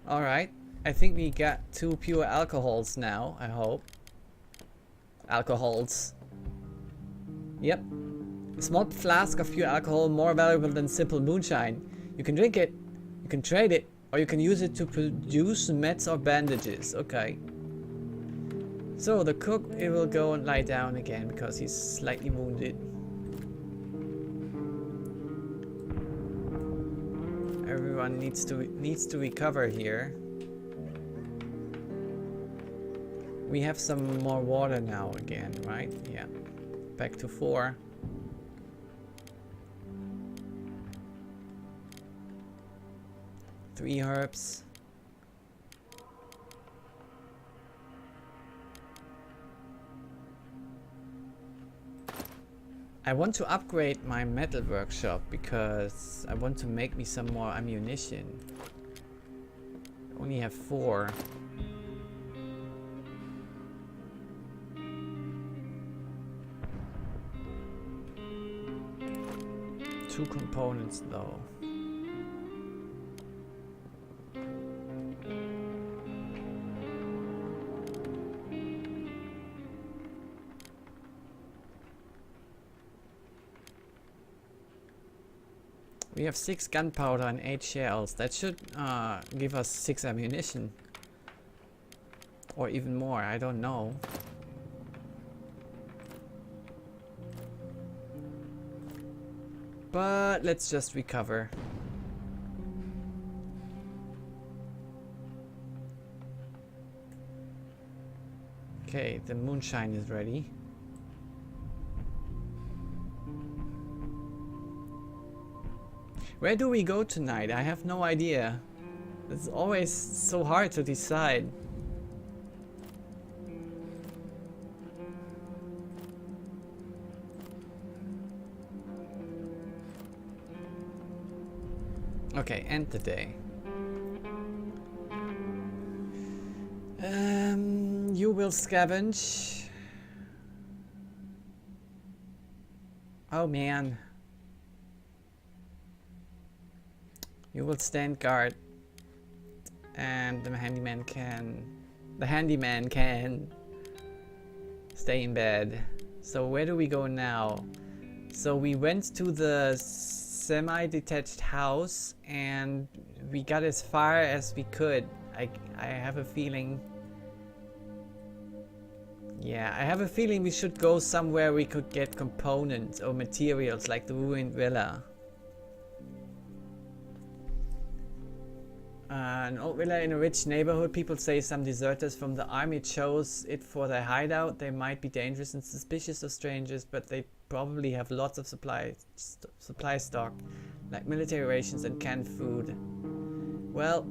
Alright, I think we got 2 pure alcohols now, I hope. Alcohols. Yep. A small flask of pure alcohol, more valuable than simple moonshine. You can drink it, you can trade it, or you can use it to produce meds or bandages. Okay. So the cook, it will go and lie down again because he's slightly wounded. Everyone needs to recover here. We have some more water now again, right? Yeah. Back to 4. Three herbs. I want to upgrade my metal workshop because I want to make me some more ammunition. I only have 4. Two components though. We have 6 gunpowder and 8 shells. That should give us 6 ammunition. Or even more, I don't know. But let's just recover. Okay, the moonshine is ready. Where do we go tonight? I have no idea. It's always so hard to decide. Okay, end the day. You will scavenge. Oh man. You will stand guard. And the handyman can stay in bed. So where do we go now? So we went to the semi-detached house and we got as far as we could. I have a feeling. Yeah, I have a feeling we should go somewhere we could get components or materials like the ruined villa. An old villa in a rich neighborhood. People say some deserters from the army chose it for their hideout. They might be dangerous and suspicious of strangers, but they probably have lots of supply stock, like military rations and canned food. Well,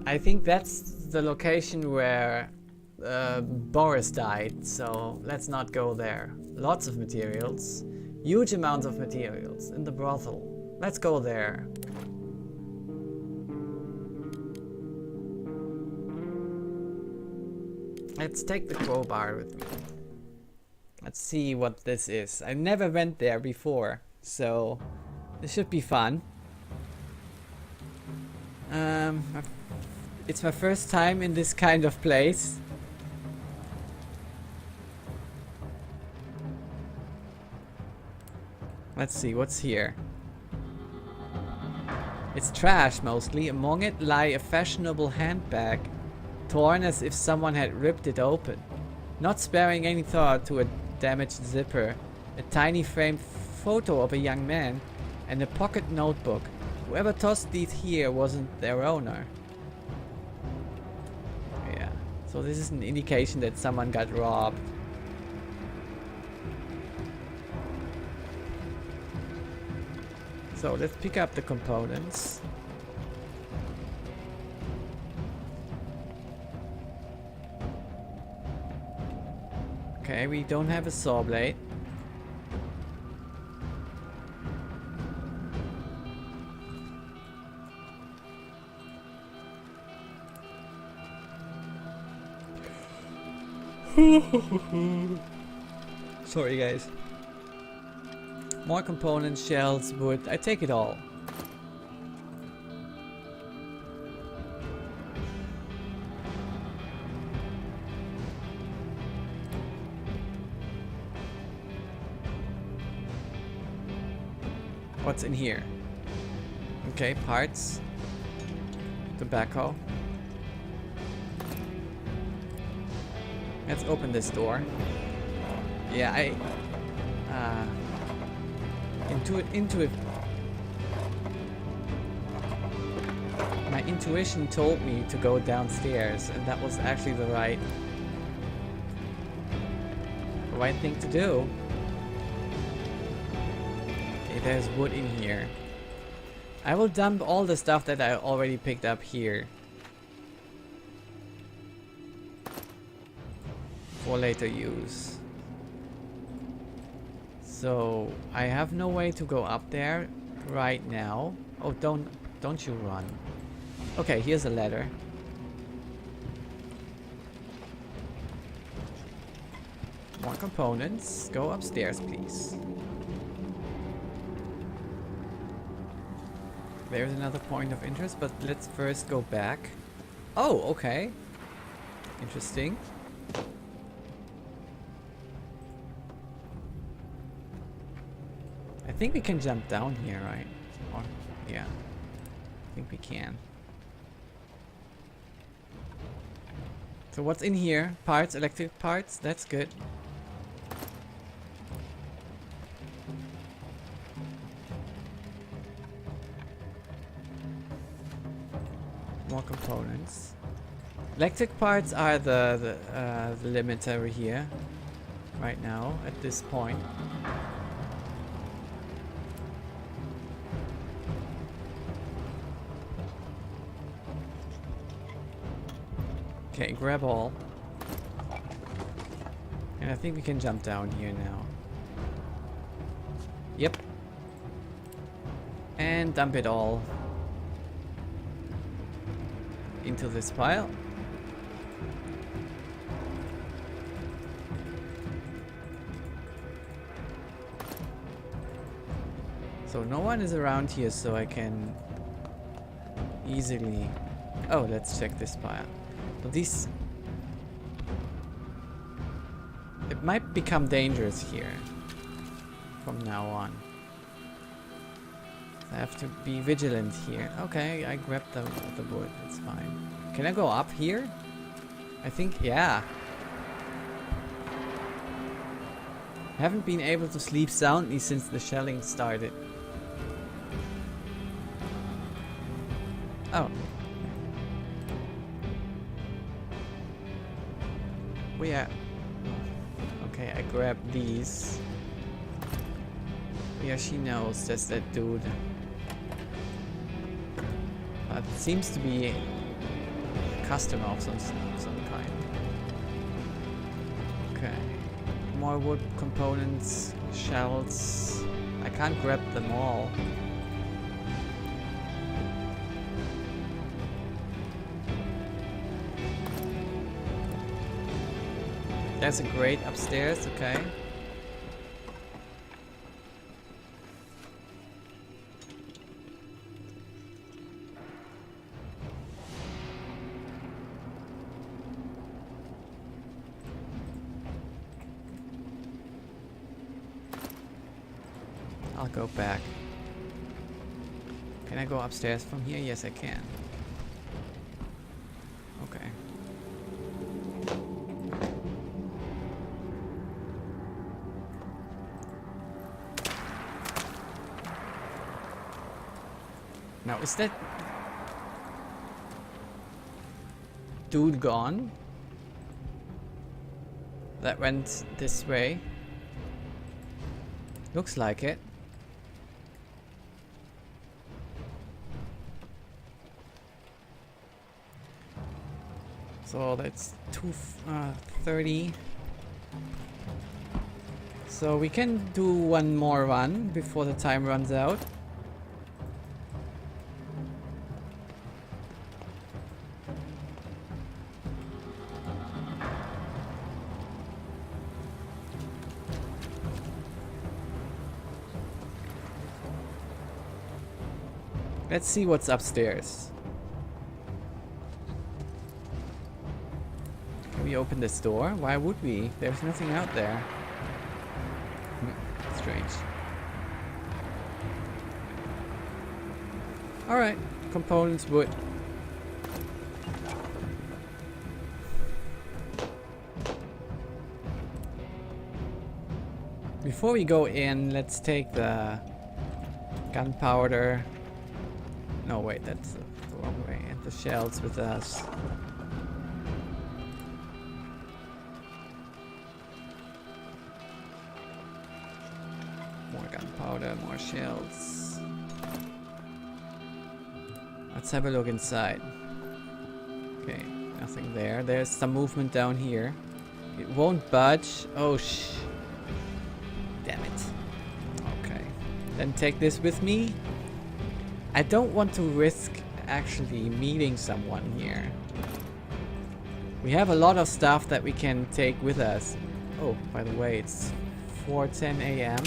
I think that's the location where Boris died, so let's not go there. Lots of materials. Huge amounts of materials in the brothel. Let's go there. Let's take the crowbar with me. Let's see what this is. I never went there before, so this should be fun. It's my first time in this kind of place. Let's see, what's here? It's trash mostly. Among it lie a fashionable handbag, torn as if someone had ripped it open. Not sparing any thought to a damaged zipper, a tiny framed photo of a young man, and a pocket notebook. Whoever tossed these here wasn't their owner. Yeah, so this is an indication that someone got robbed. So let's pick up the components. Okay, we don't have a saw blade. Sorry guys. More components, shells, wood. I take it all. What's in here? Okay, parts. Tobacco. Let's open this door. Yeah, my intuition told me to go downstairs, and that was actually the right thing to do. Okay, there's wood in here. I will dump all the stuff that I already picked up here for later use. So I have no way to go up there right now. Oh, don't you run. Okay, here's a ladder. More components. Go upstairs, please. There's another point of interest, but let's first go back. Oh, okay. Interesting. I think we can jump down here, right? Or, yeah. I think we can. So what's in here? Parts, electric parts. That's good. More components. Electric parts are the limit over here. Right now, at this point. Okay, grab all. And I think we can jump down here now. Yep. And dump it all into this pile. So no one is around here, so I can easily... Oh, let's check this pile. So these... It might become dangerous here from now on. I have to be vigilant here. Okay, I grabbed the wood. It's fine. Can I go up here? I think, yeah. I haven't been able to sleep soundly since the shelling started. Oh. Yeah. Okay, I grabbed these. Yeah, she knows that's that dude. But it seems to be a customer of some kind. Okay. More wood components, shells. I can't grab them all. There's a grate upstairs, okay. I'll go back. Can I go upstairs from here? Yes, I can. Okay. Now, is that dude gone? That went this way. Looks like it. So that's 2:30. So we can do one more run before the time runs out. Let's see what's upstairs. Can we open this door? Why would we? There's nothing out there. Strange. Alright, components, wood. Before we go in, let's take the gunpowder. No, wait, that's the wrong way. And the shells with us. More gunpowder, more shells. Let's have a look inside. Okay, nothing there. There's some movement down here. It won't budge. Oh, damn it. Okay. Then take this with me. I don't want to risk actually meeting someone here. We have a lot of stuff that we can take with us. Oh, by the way, it's 4:10 a.m.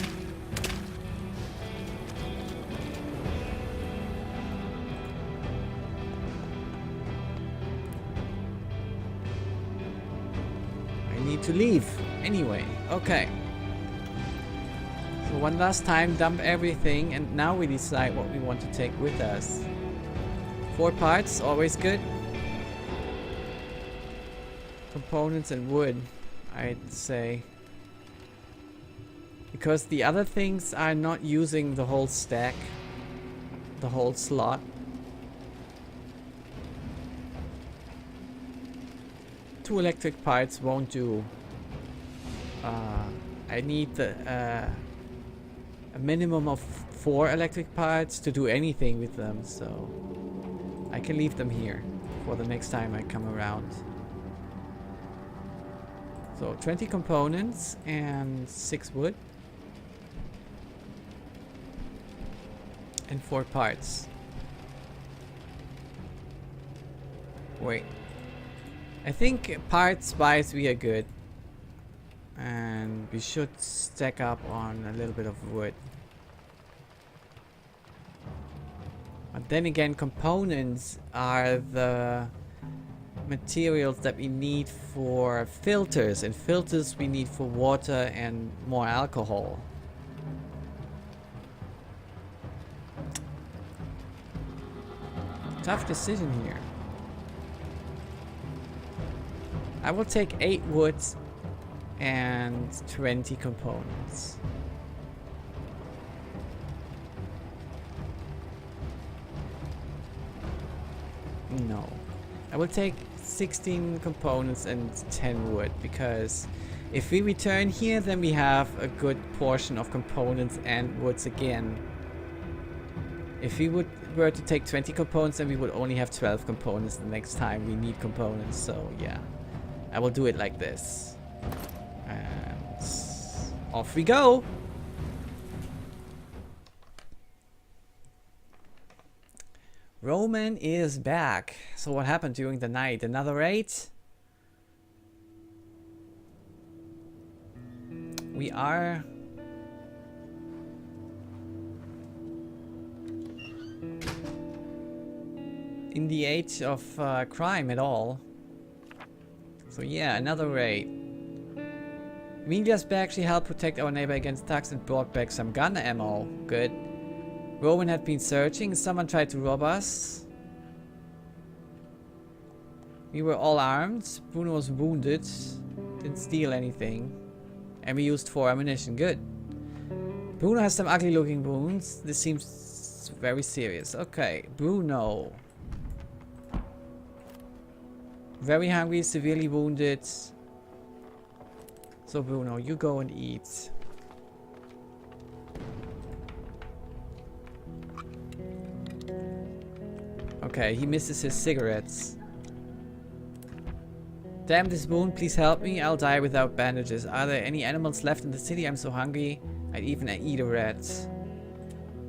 I need to leave anyway. Okay. So one last time, dump everything, and now we decide what we want to take with us. 4 parts, always good. Components and wood, I'd say. Because the other things are not using the whole stack, the whole slot. Two electric parts won't do. I need a minimum of 4 electric parts to do anything with them, so I can leave them here for the next time I come around. So 20 components and 6 wood. And 4 parts. Wait. I think parts wise we are good. And we should stack up on a little bit of wood. But then again, components are the materials that we need for filters, and filters we need for water and more alcohol. Tough decision here. I will take 8 wood and 20 components. No. I will take 16 components and 10 wood, because if we return here, then we have a good portion of components and woods again. If we were to take 20 components, then we would only have 12 components the next time we need components, so yeah. I will do it like this. And off we go! Roman is back. So what happened during the night? Another raid? We are... in the age of crime at all. So yeah, another raid. Emilia's back. She helped protect our neighbor against thugs and brought back some gun ammo. Good. Rowan had been searching. Someone tried to rob us. We were all armed. Bruno was wounded. Didn't steal anything. And we used 4 ammunition. Good. Bruno has some ugly looking wounds. This seems very serious. Okay. Bruno. Very hungry, severely wounded. So Bruno, you go and eat. Okay, he misses his cigarettes. Damn this wound, please help me. I'll die without bandages. Are there any animals left in the city? I'm so hungry. I'd even eat a rat.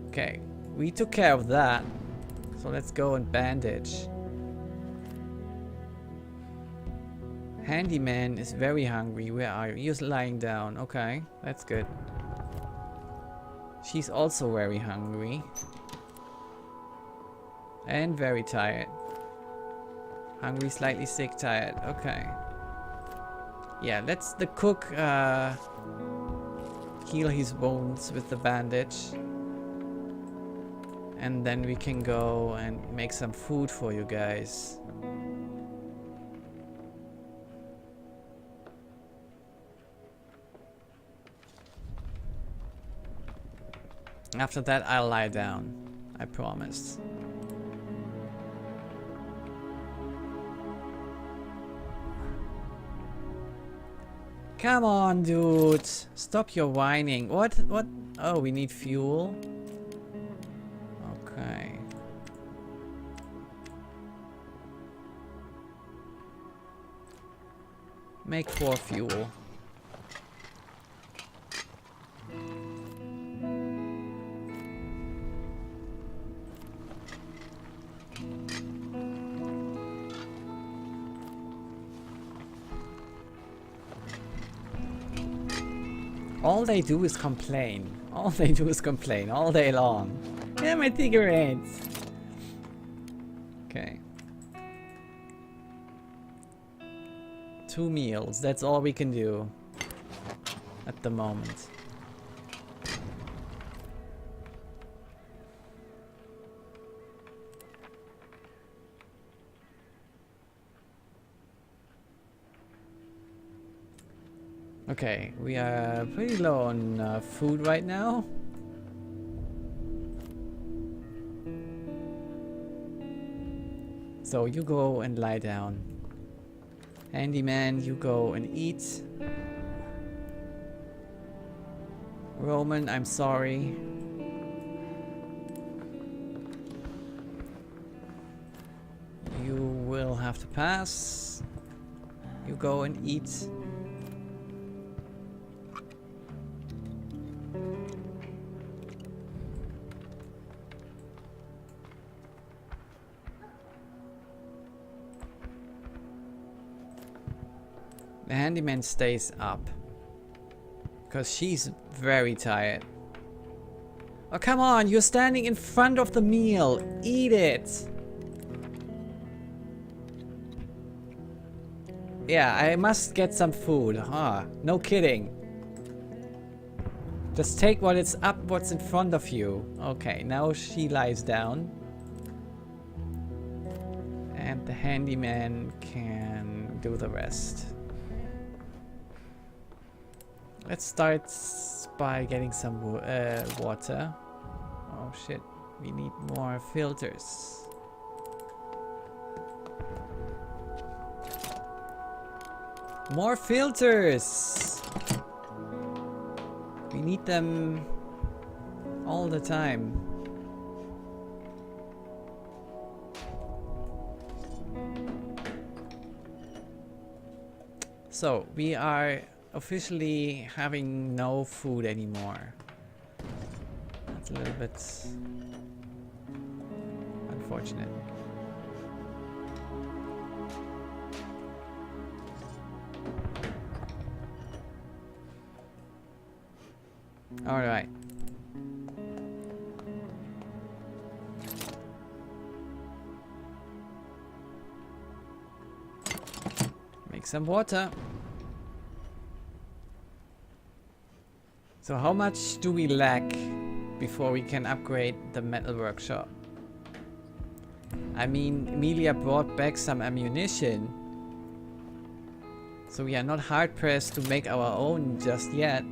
Okay, we took care of that. So let's go and bandage. Handyman is very hungry. Where are you? You're lying down. Okay, that's good. She's also very hungry. And very tired. Hungry, slightly sick, tired. Okay. Yeah, let's the cook heal his wounds with the bandage. And then we can go and make some food for you guys. After that, I'll lie down. I promise. Come on, dude. Stop your whining. What? What? Oh, we need fuel. Okay. Make 4 fuel. All they do is complain. All they do is complain all day long. Yeah, my cigarettes. Okay. 2 meals. That's all we can do at the moment. Okay, we are pretty low on food right now. So you go and lie down. Handyman, you go and eat. Roman, I'm sorry. You will have to pass. You go and eat. The handyman stays up because she's very tired. Oh, come on, you're standing in front of the meal. Eat it. Yeah, I must get some food. Huh, no kidding. Just take what's in front of you. Okay, now she lies down. And the handyman can do the rest. Let's start by getting some water. Oh shit, we need more filters. More filters! We need them all the time. So, we are officially having no food anymore. That's a little bit unfortunate. Alright. Make some water. So how much do we lack before we can upgrade the metal workshop? I mean, Emilia brought back some ammunition. So we are not hard pressed to make our own just yet.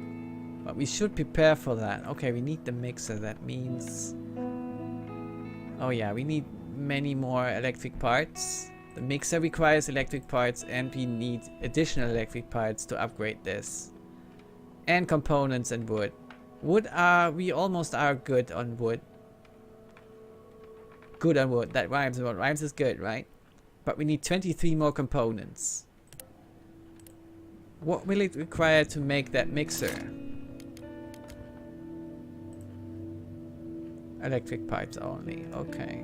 But we should prepare for that. Okay, we need the mixer. That means... Oh yeah, we need many more electric parts. The mixer requires electric parts and we need additional electric parts to upgrade this. And components and wood. Wood we almost are good on wood. Good on wood, that rhymes. What rhymes is good, right? But we need 23 more components. What will it require to make that mixer? Electric pipes only, okay.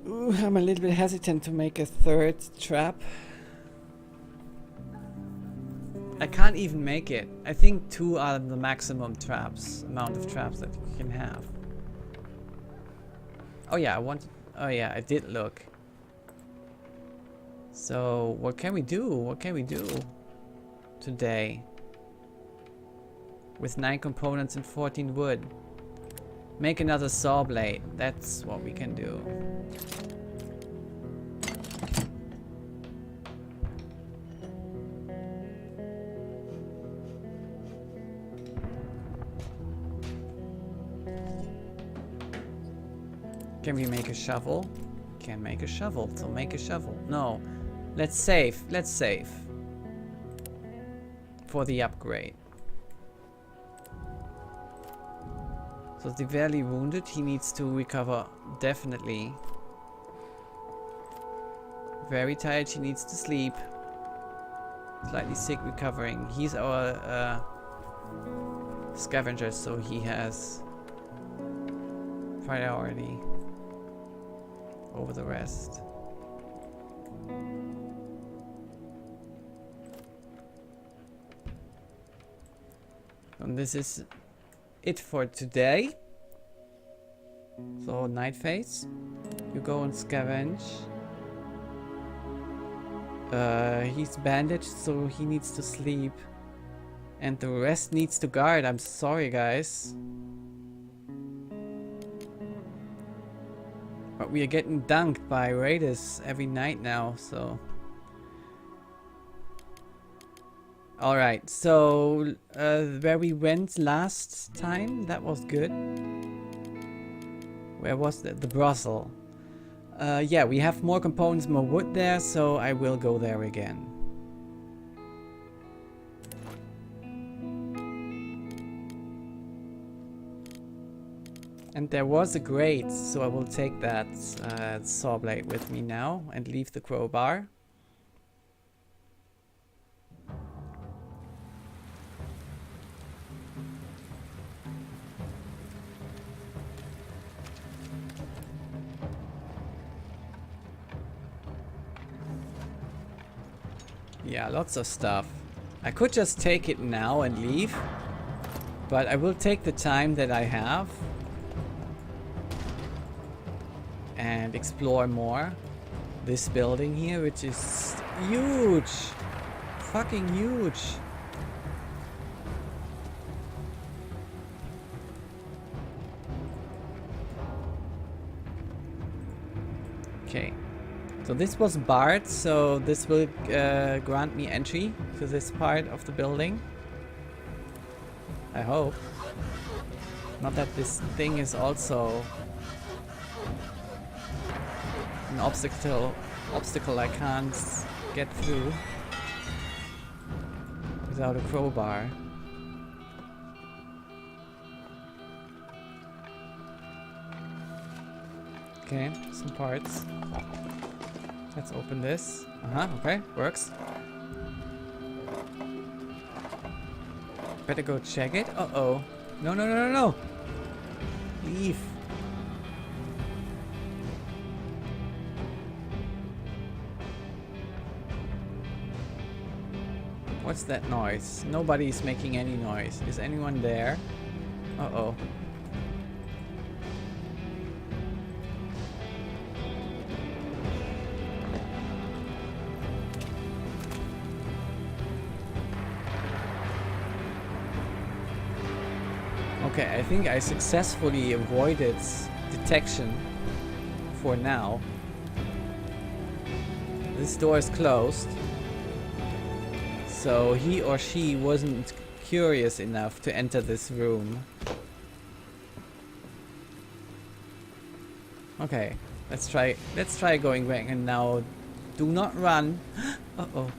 Ooh, I'm a little bit hesitant to make a third trap. I can't even make it. I think 2 are the maximum amount of traps that you can have. Oh yeah, oh yeah, I did look. So what can we do? What can we do today? With 9 components and 14 wood. Make another saw blade. That's what we can do. Can we make a shovel? Can't make a shovel, so make a shovel. No. Let's save. Let's save. For the upgrade. So severely wounded, he needs to recover definitely. Very tired, he needs to sleep. Slightly sick, recovering. He's our scavenger, so he has priority over the rest. And this is it for today. So night phase, you go and scavenge. He's bandaged, so he needs to sleep, and the rest needs to guard. I'm sorry, guys, but we are getting dunked by raiders every night now, so. Alright, so where we went last time, that was good. Where was that? The brothel. Yeah, we have more components, more wood there, so I will go there again. And there was a grate, so I will take that saw blade with me now and leave the crowbar. Yeah, lots of stuff. I could just take it now and leave, but I will take the time that I have and explore more this building here, which is huge. Fucking huge. Okay. So this was barred, so this will grant me entry to this part of the building. I hope. Not that this thing is also an obstacle I can't get through without a crowbar. Okay, some parts. Let's open this. Okay, works. Better go check it. Uh-oh. No, no, no, no, no. Leave. What's that noise? Nobody's making any noise. Is anyone there? Uh-oh. Okay, I think I successfully avoided detection for now. This door is closed. So he or she wasn't curious enough to enter this room. Okay, let's try going back, and now do not run. Uh-oh.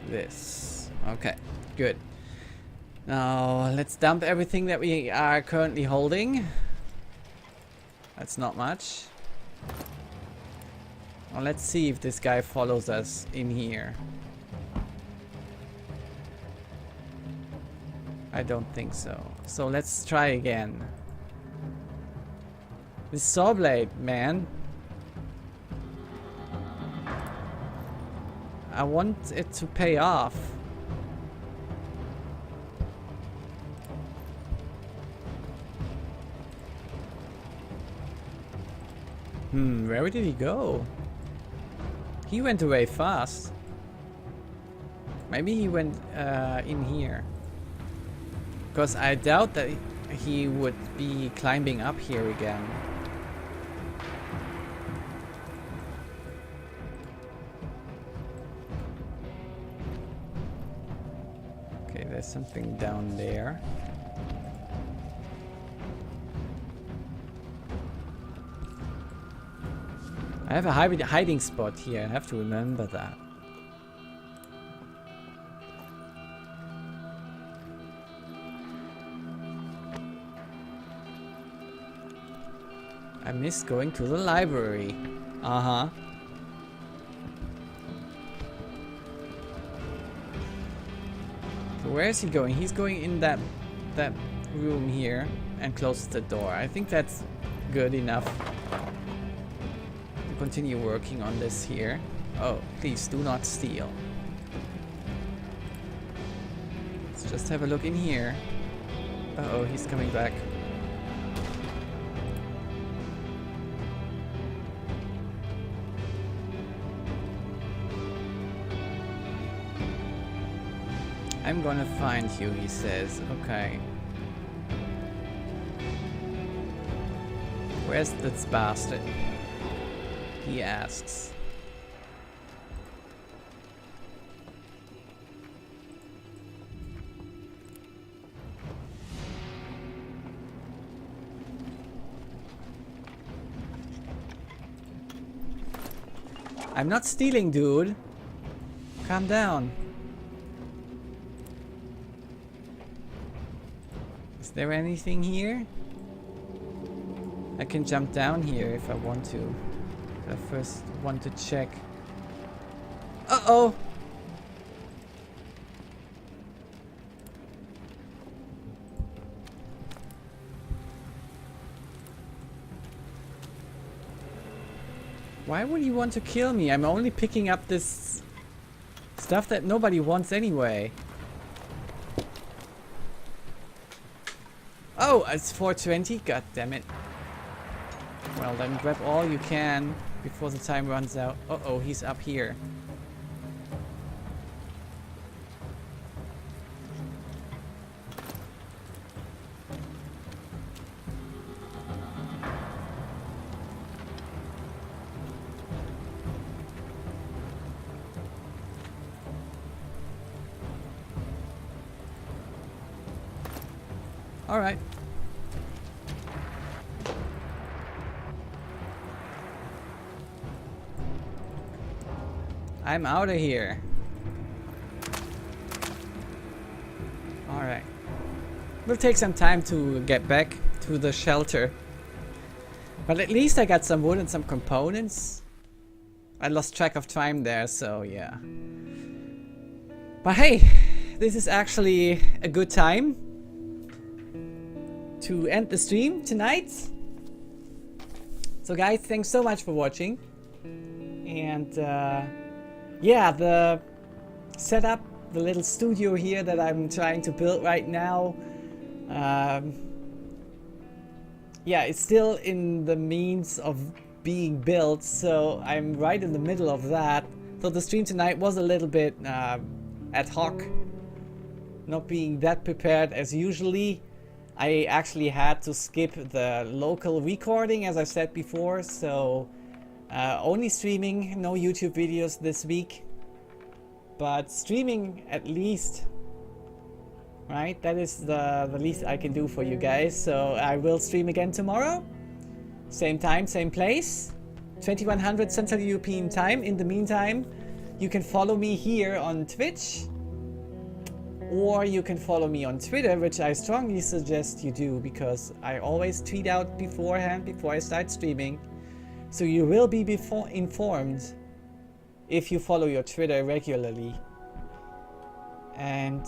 This. Okay, good. Now let's dump everything that we are currently holding. That's not much. Well, let's see if this guy follows us in here. I don't think so. So let's try again. This saw blade, man. I want it to pay off. Where did he go? He went away fast. Maybe he went in here. Because I doubt that he would be climbing up here again. There's something down there. I have a hiding spot here. I have to remember that. I miss going to the library. Uh-huh. Where is he going? He's going in that room here and closes the door. I think that's good enough to continue working on this here. Oh, please do not steal. Let's just have a look in here. Uh-oh, he's coming back. I'm gonna find you, he says. Okay. Where's this bastard? He asks. I'm not stealing, dude. Calm down. Is there anything here? I can jump down here if I want to. I first want to check. Uh-oh! Why would he want to kill me? I'm only picking up this stuff that nobody wants anyway. Oh, it's 4:20? God damn it. Well, then grab all you can before the time runs out. Uh-oh, he's up here. Alright. I'm out of here. Alright. Will take some time to get back to the shelter. But at least I got some wood and some components. I lost track of time there, so yeah. But hey, this is actually a good time to end the stream tonight. So guys, thanks so much for watching. And yeah, the setup, the little studio here that I'm trying to build right now, yeah, it's still in the means of being built, so I'm right in the middle of that. So the stream tonight was a little bit ad hoc, not being that prepared as usually. I actually had to skip the local recording, as I said before, so only streaming, no YouTube videos this week. But streaming at least, right? That is the least I can do for you guys. So I will stream again tomorrow. Same time, same place. 2100 Central European Time. In the meantime, you can follow me here on Twitch. Or you can follow me on Twitter, which I strongly suggest you do, because I always tweet out beforehand, before I start streaming. So you will be informed if you follow your Twitter regularly. And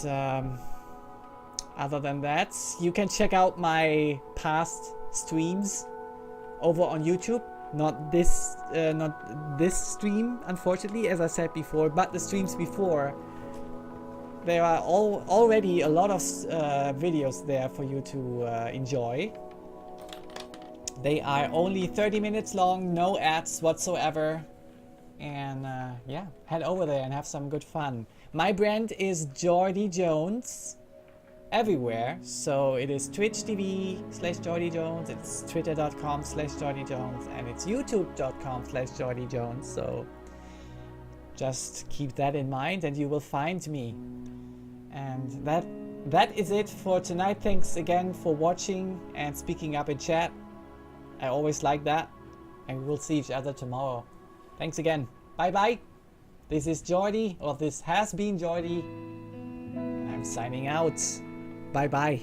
other than that, you can check out my past streams over on YouTube. Not this stream, unfortunately, as I said before, but the streams before. There are already a lot of videos there for you to enjoy. They are only 30 minutes long, no ads whatsoever. And yeah, head over there and have some good fun. My brand is Jordy Jones everywhere. So it is Twitch TV/Jordy Jones, it's Twitter.com/Jordy Jones, and it's YouTube.com/Jordy Jones. So just keep that in mind and you will find me. And that is it for tonight. Thanks again for watching and speaking up in chat. I always like that. And we'll see each other tomorrow. Thanks again. Bye bye. This is Jordy, or this has been Jordy. I'm signing out. Bye bye.